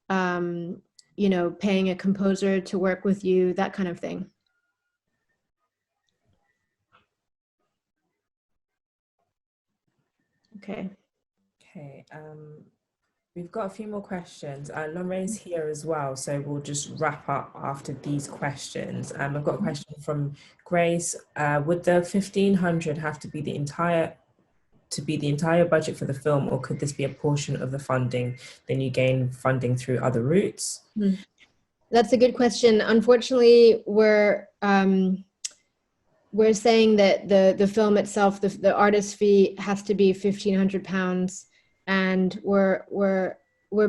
you know, paying a composer to work with you, that kind of thing. Okay. Okay. We've got a few more questions. Lanre's here as well, so we'll just wrap up after these questions. I've got a question from Grace. Would the 1,500 have to be the entire budget for the film, or could this be a portion of the funding? Then you gain funding through other routes. That's a good question. Unfortunately, we're saying that the film itself, the artist fee has to be £1,500. And we're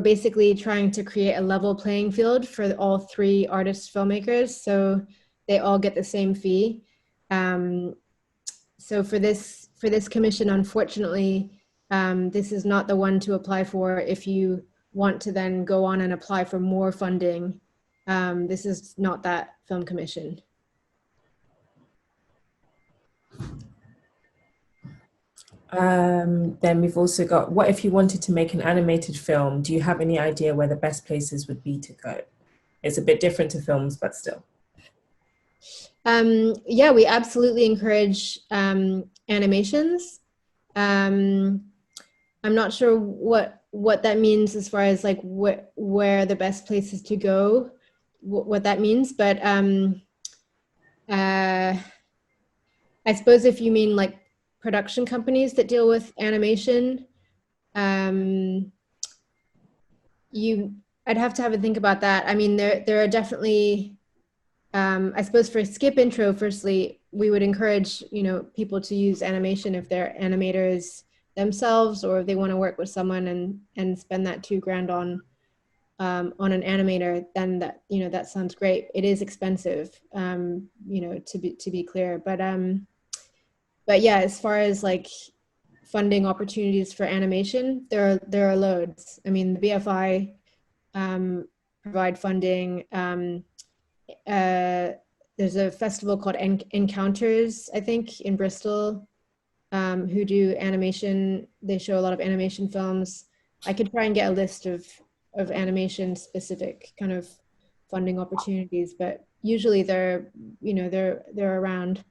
basically trying to create a level playing field for all 3 artist filmmakers, so they all get the same fee. So for this commission, unfortunately, this is not the one to apply for if you want to then go on and apply for more funding. This is not that film commission. Then we've also got, what if you wanted to make an animated film? Do you have any idea where the best places would be to go? It's a bit different to films, but still. Yeah, we absolutely encourage animations. I'm not sure what that means as far as like where the best places to go, what that means, but I suppose if you mean like production companies that deal with animation, I'd have to have a think about that. I mean, there are definitely, I suppose for Skip Intro, firstly, we would encourage, you know, people to use animation if they're animators themselves, or if they want to work with someone and spend that $2,000 on an animator, then that, you know, that sounds great. It is expensive, you know, to be clear, but yeah, as far as like funding opportunities for animation, there are loads. I mean, the BFI provide funding. There's a festival called Encounters, I think, in Bristol, who do animation. They show a lot of animation films. I could try and get a list of animation specific kind of funding opportunities, but usually they're around.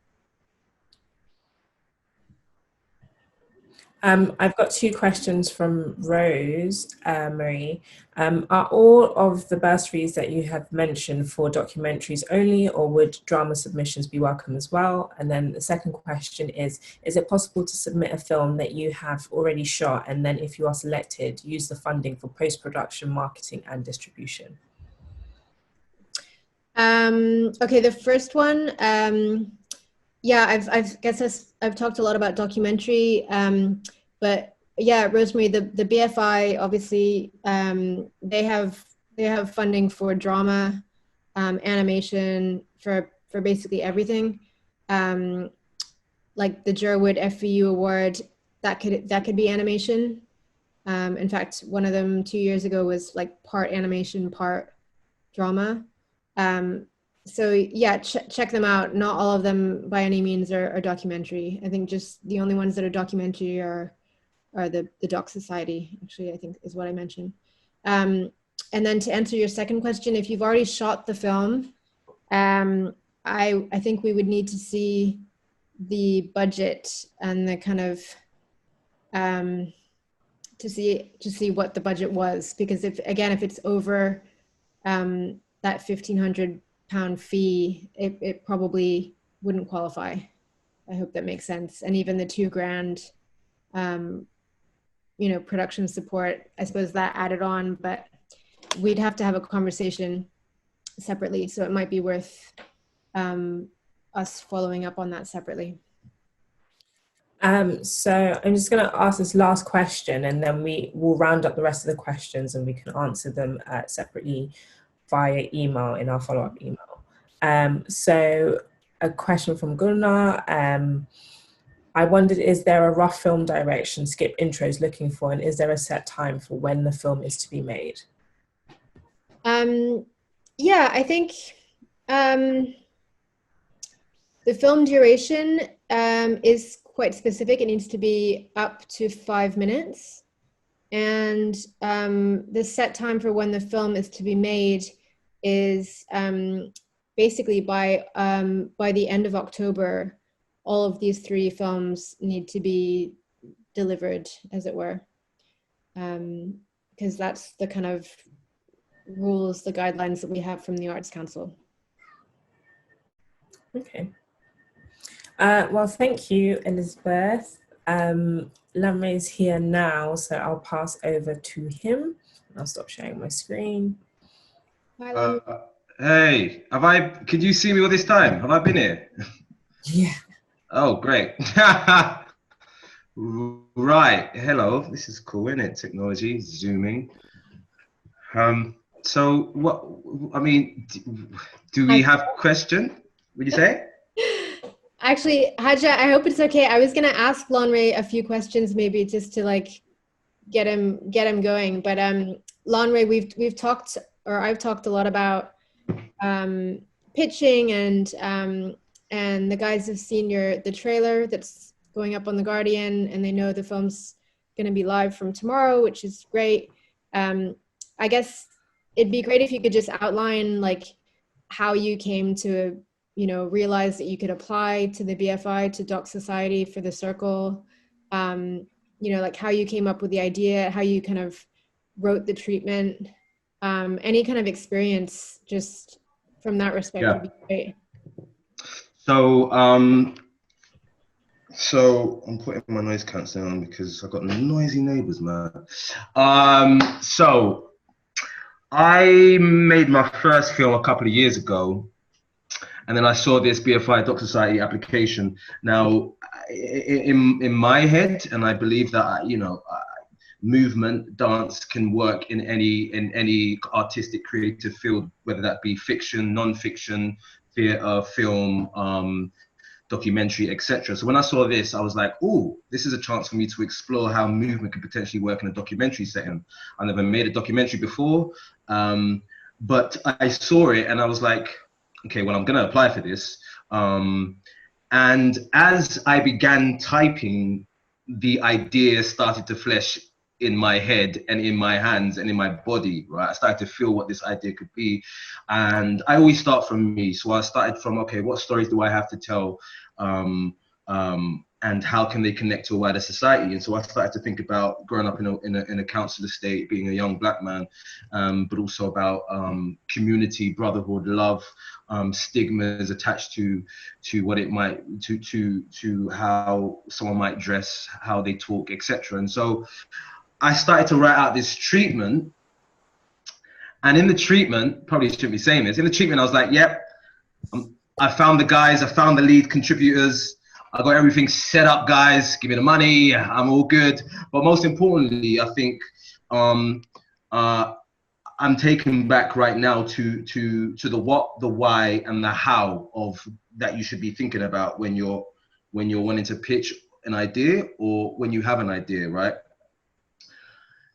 I've got 2 questions from Rose Marie. Are all of the bursaries that you have mentioned for documentaries only, or would drama submissions be welcome as well? And then the second question is it possible to submit a film that you have already shot, and then if you are selected, use the funding for post-production, marketing and distribution? Okay, the first one, yeah, I've talked a lot about documentary, but yeah, Rosemary, the BFI obviously they have funding for drama, animation, for basically everything. Like the Jerwood FVU Award, that could be animation. In fact, one of them 2 years ago was like part animation, part drama. So yeah, check them out. Not all of them by any means are documentary. I think just the only ones that are documentary are the Doc Society, actually, I think is what I mentioned. And then to answer your second question, if you've already shot the film, I think we would need to see the budget and the kind of to see what the budget was, because if it's over that £1,500 fee, it probably wouldn't qualify. I hope that makes sense. And even the £2,000 production support, I suppose that added on, but we'd have to have a conversation separately, so it might be worth us following up on that separately. So I'm just going to ask this last question, and then we will round up the rest of the questions and we can answer them separately via email in our follow-up email. So a question from Gunnar. I wondered, is there a rough film direction Skip Intro is looking for, and is there a set time for when the film is to be made? Yeah, I think the film duration is quite specific. It needs to be up to 5 minutes. And the set time for when the film is to be made is basically by the end of October, all of these 3 films need to be delivered, as it were, because that's the kind of rules, the guidelines that we have from the Arts Council. Okay. Well, thank you, Elizabeth. Lanre is here now, so I'll pass over to him. I'll stop sharing my screen. Hi, hey, could you see me all this time? Have I been here? Yeah. Oh, great. Right, hello. This is cool, isn't it? Technology, zooming. So what, I mean, do we have a question? Would you say? Actually, Haja, I hope it's okay. I was going to ask Lanre a few questions, maybe just to like get him going. But Lanre, we've talked, or I've talked a lot about pitching, and the guys have seen the trailer that's going up on The Guardian, and they know the film's going to be live from tomorrow, which is great. I guess it'd be great if you could just outline like how you came to realize that you could apply to the BFI, to Doc Society for the Circle, like how you came up with the idea, how you kind of wrote the treatment, any kind of experience just from that respect would be great. So, so I'm putting my noise cancelling on because I've got noisy neighbors, man. So I made my first film a couple of years ago, and then I saw this BFI Doc Society application. Now, in my head, and I believe that movement, dance can work in any artistic, creative field, whether that be fiction, non-fiction, theatre, film, documentary, etc. So when I saw this, I was like, "Oh, this is a chance for me to explore how movement could potentially work in a documentary setting." I never made a documentary before, but I saw it and I was like, okay, well, I'm going to apply for this. And as I began typing, the idea started to flesh in my head and in my hands and in my body, right? I started to feel what this idea could be. And I always start from me. So I started from, okay, what stories do I have to tell? And how can they connect to a wider society? And so I started to think about growing up in a council estate, being a young black man, but also about community, brotherhood, love, stigmas attached to what it might, to how someone might dress, how they talk, etc. And so I started to write out this treatment. And in the treatment, probably shouldn't be saying this, in the treatment, I was like, yep, I found the guys, I found the lead contributors, I got everything set up, guys, give me the money, I'm all good. But most importantly, I think I'm taken back right now to the what, the why, and the how of that you should be thinking about when you're wanting to pitch an idea or when you have an idea, right?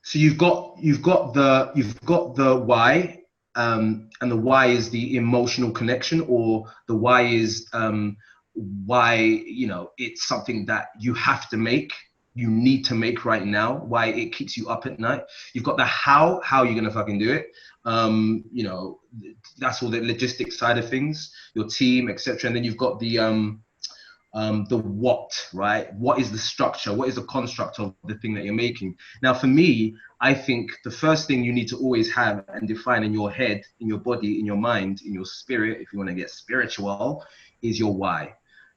So you've got the why, and the why is the emotional connection, or the why is why it's something that you have to make, you need to make right now, why it keeps you up at night. You've got the how you're gonna fucking do it. That's all the logistics side of things, your team, etc. And then you've got the the what, right? What is the structure? What is the construct of the thing that you're making? Now, for me, I think the first thing you need to always have and define in your head, in your body, in your mind, in your spirit, if you want to get spiritual, is your why.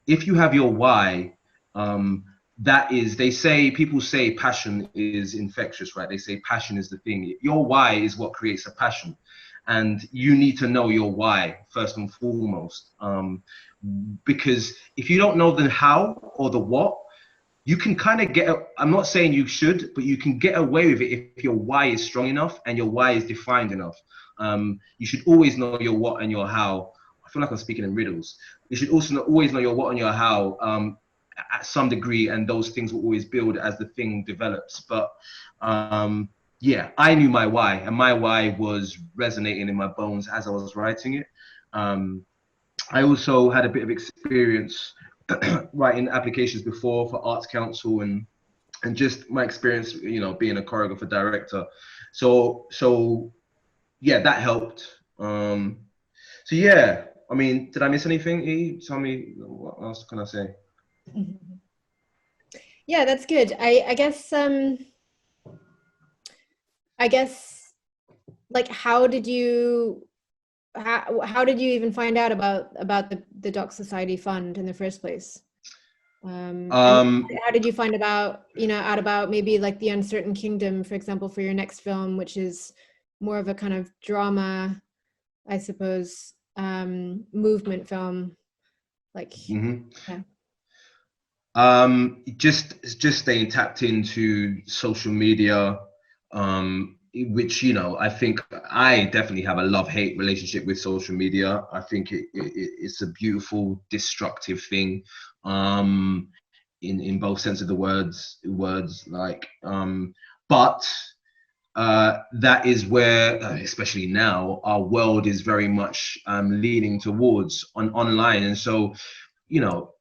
If you have your why, that is, people say passion is infectious, right? They say passion is the thing. Your why is what creates a passion. And you need to know your why first and foremost. Because if you don't know the how or the what, you can kind of I'm not saying you should, but you can get away with it if your why is strong enough and your why is defined enough. You should always know your what and your how. I feel like I'm speaking in riddles. You should also always know your what and your how at some degree, and those things will always build as the thing develops. But yeah, I knew my why, and my why was resonating in my bones as I was writing it. I also had a bit of experience writing applications before for Arts Council and just my experience, you know, being a choreographer director. So yeah, that helped. So yeah, I mean, did I miss anything? E? Tell me, what else can I say? Yeah, that's good. I guess like how did you even find out about the Doc Society Fund in the first place? And how did you find out about maybe like The Uncertain Kingdom, for example, for your next film, which is more of a kind of drama, I suppose, movement film, like yeah. Just staying tapped into social media, which, you know, I think I definitely have a love-hate relationship with social media. I think it's a beautiful, destructive thing, in both sense of the words, like, but that is where, especially now, our world is very much leaning towards online. And so, you know,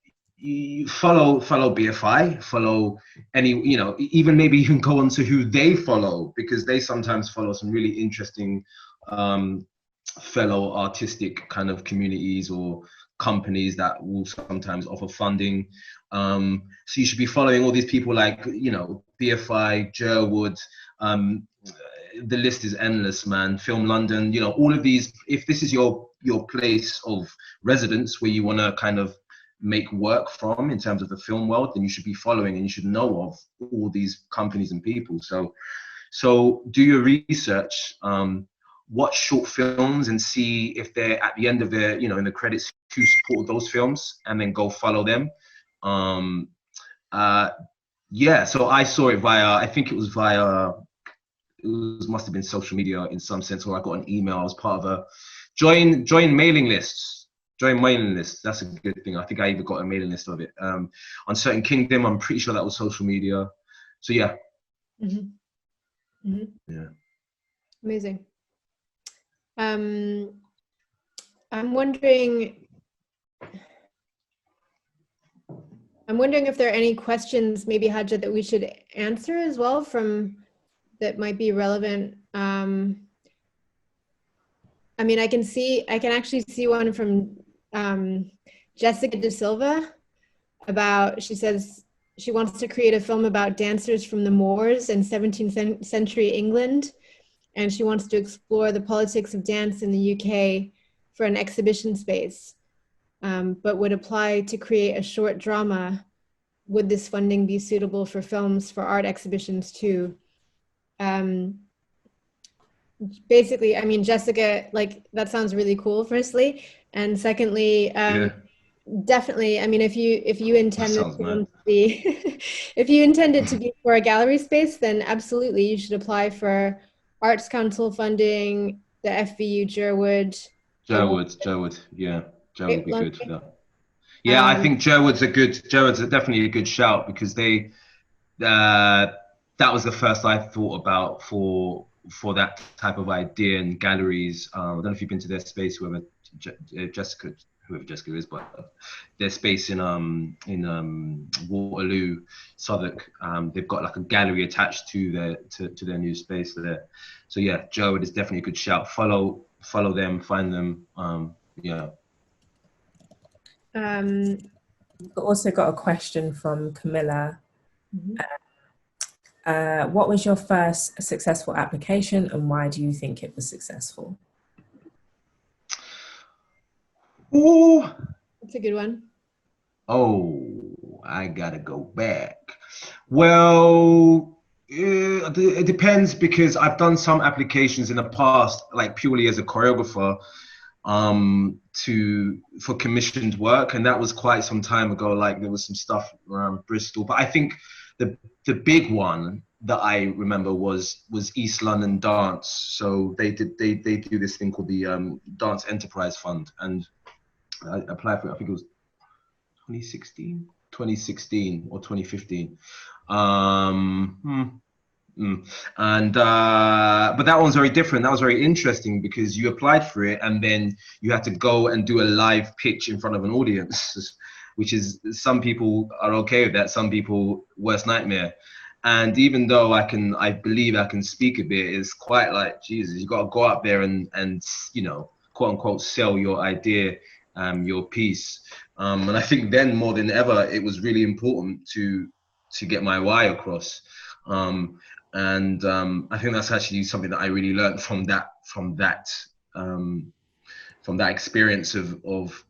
you follow BFI, follow any, you know, even maybe even go on to who they follow, because they sometimes follow some really interesting fellow artistic kind of communities or companies that will sometimes offer funding. So you should be following all these people like, you know, BFI, Jerwood, the list is endless, man. Film London, you know, all of these. If this is your place of residence where you want to kind of make work from in terms of the film world, then you should be following and you should know of all these companies and people. So do your research, watch short films and see if they're at the end of their, you know, in the credits, who supported those films, and then go follow them. Yeah, so I saw it via, I think it was via, must have been social media in some sense, or I got an email. I was part of a join mailing lists. Join mailing lists. That's a good thing. I think I even got a mailing list of it. Uncertain Kingdom, I'm pretty sure that was social media. So yeah. Yeah. Amazing. I'm wondering if there are any questions, maybe Hadja, that we should answer as well that might be relevant. I mean, I can actually see one from Jessica De Silva she says she wants to create a film about dancers from the Moors in 17th century England, and she wants to explore the politics of dance in the UK for an exhibition space, but would apply to create a short drama. Would this funding be suitable for films for art exhibitions too? Basically, I mean, Jessica, like, that sounds really cool, firstly. And secondly, definitely, I mean, if you intend this film to be, if you intend it to be for a gallery space, then absolutely, you should apply for Arts Council funding, the FVU Jerwood. Jerwood, yeah. Jerwood would be good for that. Yeah, I think Jerwood's definitely a good shout, because that was the first I thought about for that type of idea in galleries. I don't know if you've been to their space, whoever Jessica is, but their space in Waterloo, Southwark. They've got like a gallery attached to their new space there. So yeah, Jerwood is definitely a good shout. Follow them, find them. Yeah. We've also got a question from Camilla. Mhm. What was your first successful application and why do you think it was successful? Ooh. That's a good one. Oh, I gotta go back. Well, it depends because I've done some applications in the past, like purely as a choreographer, for commissioned work, and that was quite some time ago. Like there was some stuff around Bristol, but I think the big one that I remember was East London Dance. So they do this thing called the Dance Enterprise Fund, and I applied for it. I think it was 2016 or 2015. And but that one's very different. That was very interesting because you applied for it and then you had to go and do a live pitch in front of an audience, which is, some people are okay with that, some people worst nightmare. And even though I believe I can speak a bit, it's quite like, Jesus, you got to go out there and you know, quote unquote sell your idea, your piece. And I think then more than ever it was really important to get my why across. I think that's actually something that I really learned from that experience of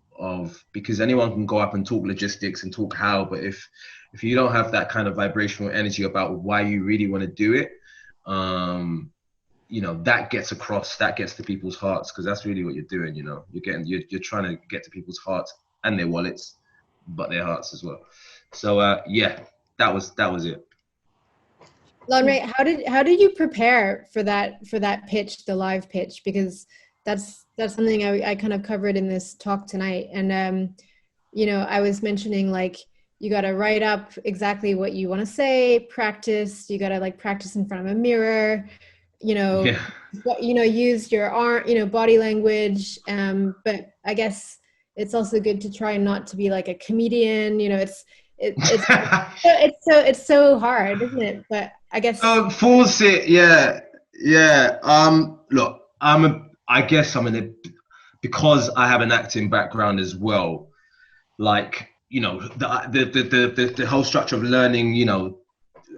because anyone can go up and talk logistics and talk how, but if you don't have that kind of vibrational energy about why you really want to do it, you know, that gets across, that gets to people's hearts, because that's really what you're doing. You know, you're trying to get to people's hearts and their wallets, but their hearts as well. So yeah, that was it. Lanre, how did you prepare for that pitch, the live pitch? Because that's something I kind of covered in this talk tonight. And you know, I was mentioning like you got to write up exactly what you want to say, practice. You got to like practice in front of a mirror. You know, Yeah. you know, use your arm, you know, body language. But I guess it's also good to try not to be like a comedian. You know, it's so hard, isn't it? But I guess Force it, yeah. Look, I guess I'm in a, because I have an acting background as well. Like, you know, the whole structure of learning, you know,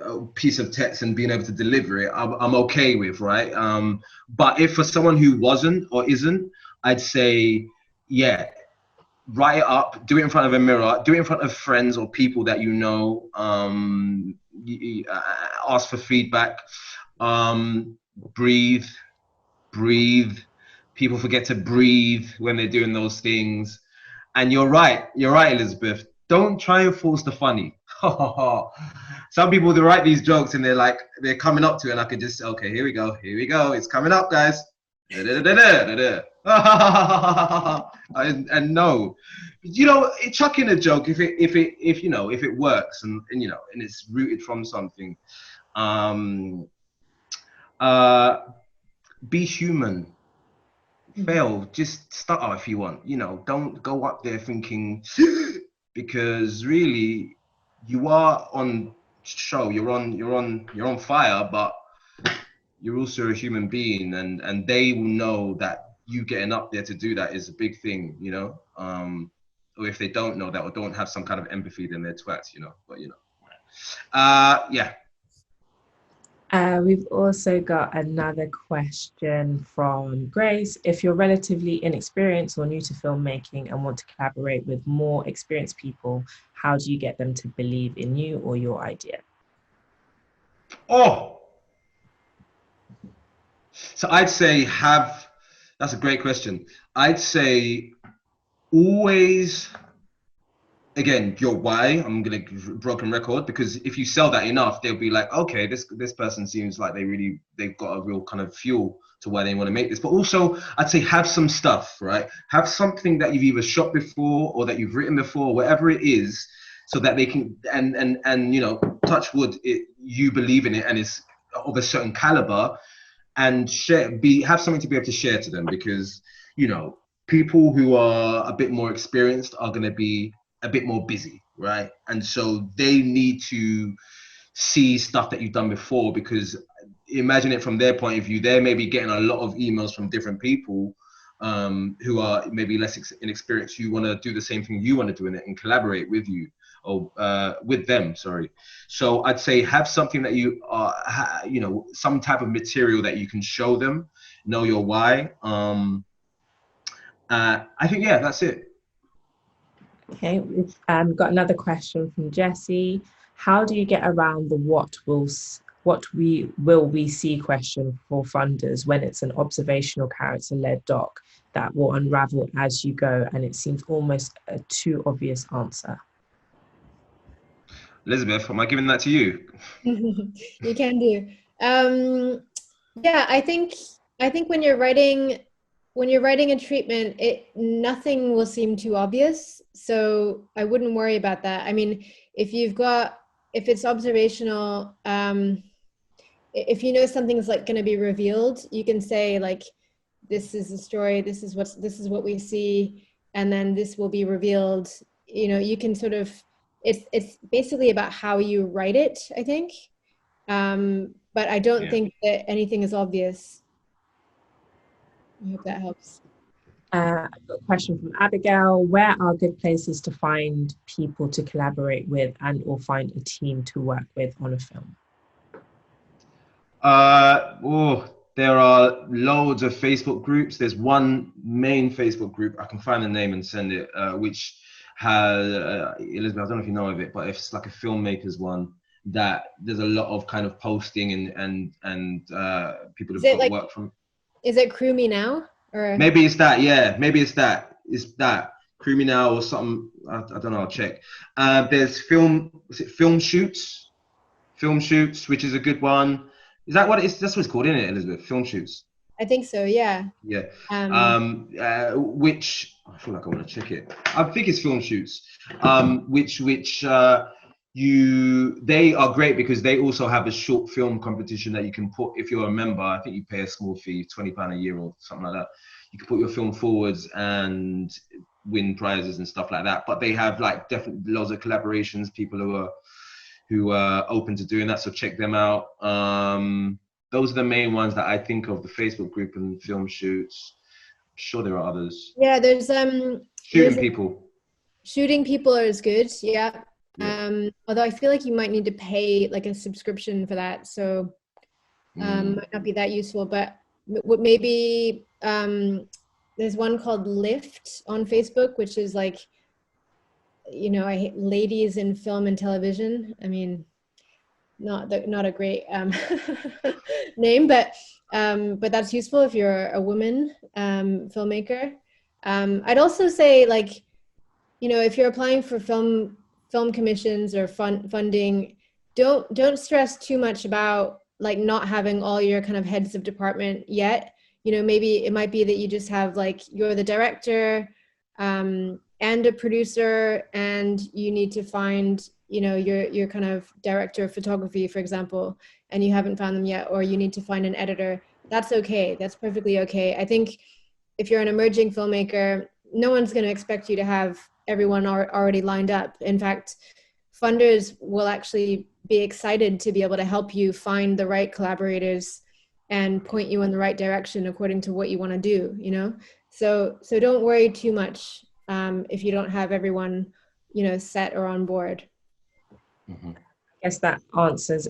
a piece of text and being able to deliver it, I'm okay with, right? But if for someone who wasn't or isn't, I'd say, yeah, write it up, do it in front of a mirror, do it in front of friends or people that you know, ask for feedback, breathe. People forget to breathe when they're doing those things. And you're right, Elizabeth, don't try and force the funny. Some people, they write these jokes and they're coming up to it, and I could just, okay, here we go, it's coming up, guys. And no, you know, chuck in a joke if it works, and you know, and it's rooted from something. Be human. Fail, just stutter if you want, you know, don't go up there thinking because really you are on show, you're on fire, but you're also a human being, and they will know that you getting up there to do that is a big thing, you know. Or if they don't know that or don't have some kind of empathy, then they're twats, you know. But you know, yeah. We've also got another question from Grace. If you're relatively inexperienced or new to filmmaking and want to collaborate with more experienced people, how do you get them to believe in you or your idea? Oh, so I'd say that's a great question. I'd say always, again, your why. I'm gonna broken record, because if you sell that enough, they'll be like, okay, this person seems like they've got a real kind of fuel to why they want to make this. But also, I'd say have some stuff, right? Have something that you've either shot before or that you've written before, whatever it is, so that they can and you know, touch wood, you believe in it and it's of a certain caliber, and have something to be able to share to them, because you know, people who are a bit more experienced are going to be a bit more busy, right? And so they need to see stuff that you've done before, because imagine it from their point of view, they're maybe getting a lot of emails from different people, who are maybe less inexperienced, you want to do the same thing you want to do in it and collaborate with you, or with them, sorry. So I'd say have something that you are, you know, some type of material that you can show them, know your why. I think, yeah, that's it. Okay, we've got another question from Jesse. How do you get around the what will we see question for funders when it's an observational character-led doc that will unravel as you go and it seems almost a too obvious answer? Elizabeth, am I giving that to you? You can do. Yeah, I think when you're writing a treatment, nothing will seem too obvious. So I wouldn't worry about that. I mean, if it's observational, if you know something's like going to be revealed, you can say like, this is the story, this is what we see, and then this will be revealed. You know, you can sort of, it's basically about how you write it, I think. But I don't think that anything is obvious. I hope that helps. I've got a question from Abigail. Where are good places to find people to collaborate with and or find a team to work with on a film? There are loads of Facebook groups. There's one main Facebook group, I can find the name and send it, which has, Elizabeth, I don't know if you know of it, but it's like a filmmakers one that there's a lot of kind of posting and people have got like, work from. Is it Crew Me Now? Or maybe it's that, yeah. Maybe it's that. It's that. Crew Me Now or something. I don't know, I'll check. There's film shoots? Film shoots, which is a good one. Is that what it is? That's what it's called, isn't it, Elizabeth? Film shoots. I think so, yeah. Yeah. Which I feel like I want to check it. I think it's film shoots. They are great because they also have a short film competition that you can put, if you're a member. I think you pay a small fee, £20 a year or something like that. You can put your film forwards and win prizes and stuff like that. But they have like definitely loads of collaborations, people who are open to doing that, so check them out. Those are the main ones that I think of, the Facebook group and film shoots. I'm sure there are others. Yeah, there's Shooting people is good, yeah. Although I feel like you might need to pay like a subscription for that, so might not be that useful, but maybe there's one called Lift on Facebook, which is like, you know, ladies in film and television. I mean, not a great name, but that's useful if you're a woman filmmaker. I'd also say, like, you know, if you're applying for film commissions or funding, don't stress too much about like not having all your kind of heads of department yet. You know, maybe it might be that you just have like, you're the director and a producer, and you need to find, you know, your kind of director of photography, for example, and you haven't found them yet, or you need to find an editor. That's okay. That's perfectly okay. I think if you're an emerging filmmaker, no one's going to expect you to have everyone already lined up. In fact, funders will actually be excited to be able to help you find the right collaborators and point you in the right direction according to what you want to do, you know? So don't worry too much if you don't have everyone, you know, set or on board. I guess that answers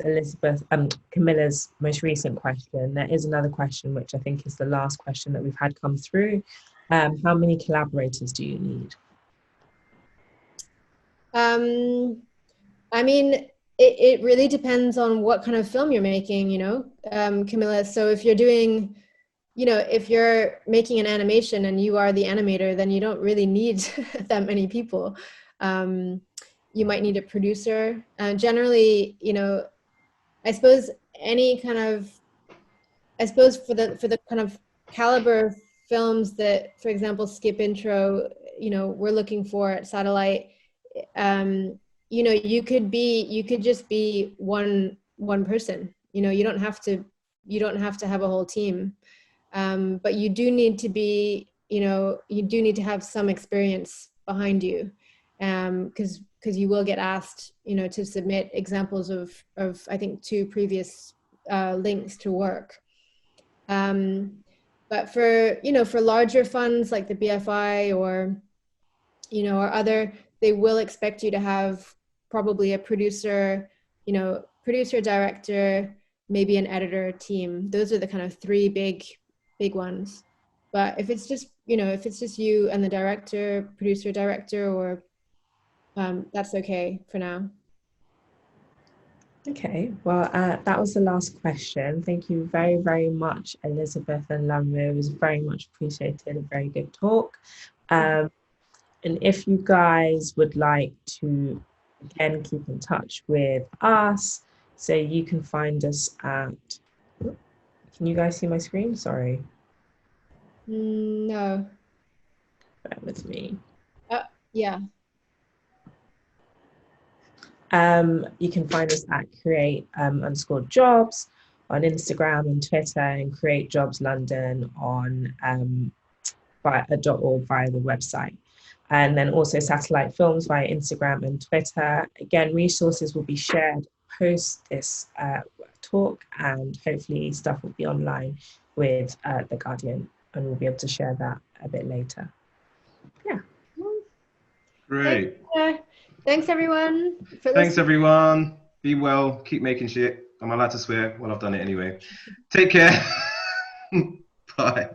Camilla's most recent question. There is another question, which I think is the last question that we've had come through. How many collaborators do you need? I mean, it really depends on what kind of film you're making, you know, Camilla. So if you're doing, you know, if you're making an animation and you are the animator, then you don't really need that many people. You might need a producer. Generally, you know, I suppose for the kind of caliber of films that, for example, Skip Intro, you know, we're looking for at Satellite, you know, you could just be one person. You know, you don't have to have a whole team, but you do need to be, you know, you do need to have some experience behind you, because you will get asked, you know, to submit examples of I think 2 previous links to work. But for, you know, for larger funds like the BFI or, you know, or other, they will expect you to have probably a producer, you know, producer, director, maybe an editor team. Those are the kind of three big ones. But if it's just, you know, if it's just you and the director, producer, director, or that's okay for now. Okay, well, that was the last question. Thank you very, very much, Elizabeth and Lanre. It was very much appreciated, a very good talk. And if you guys would like to, again, keep in touch with us, so you can find us at, can you guys see my screen? Sorry. No. Bear with me. Yeah. You can find us at create_jobs on Instagram and Twitter, and Create Jobs London on .org via the website. And then also Satellite Films via Instagram and Twitter. Again, resources will be shared post this talk, and hopefully stuff will be online with The Guardian, and we'll be able to share that a bit later. Yeah. Great. Thanks everyone for listening. Thanks everyone. Be well. Keep making shit. I'm allowed to swear. Well, I've done it anyway. Take care. Bye.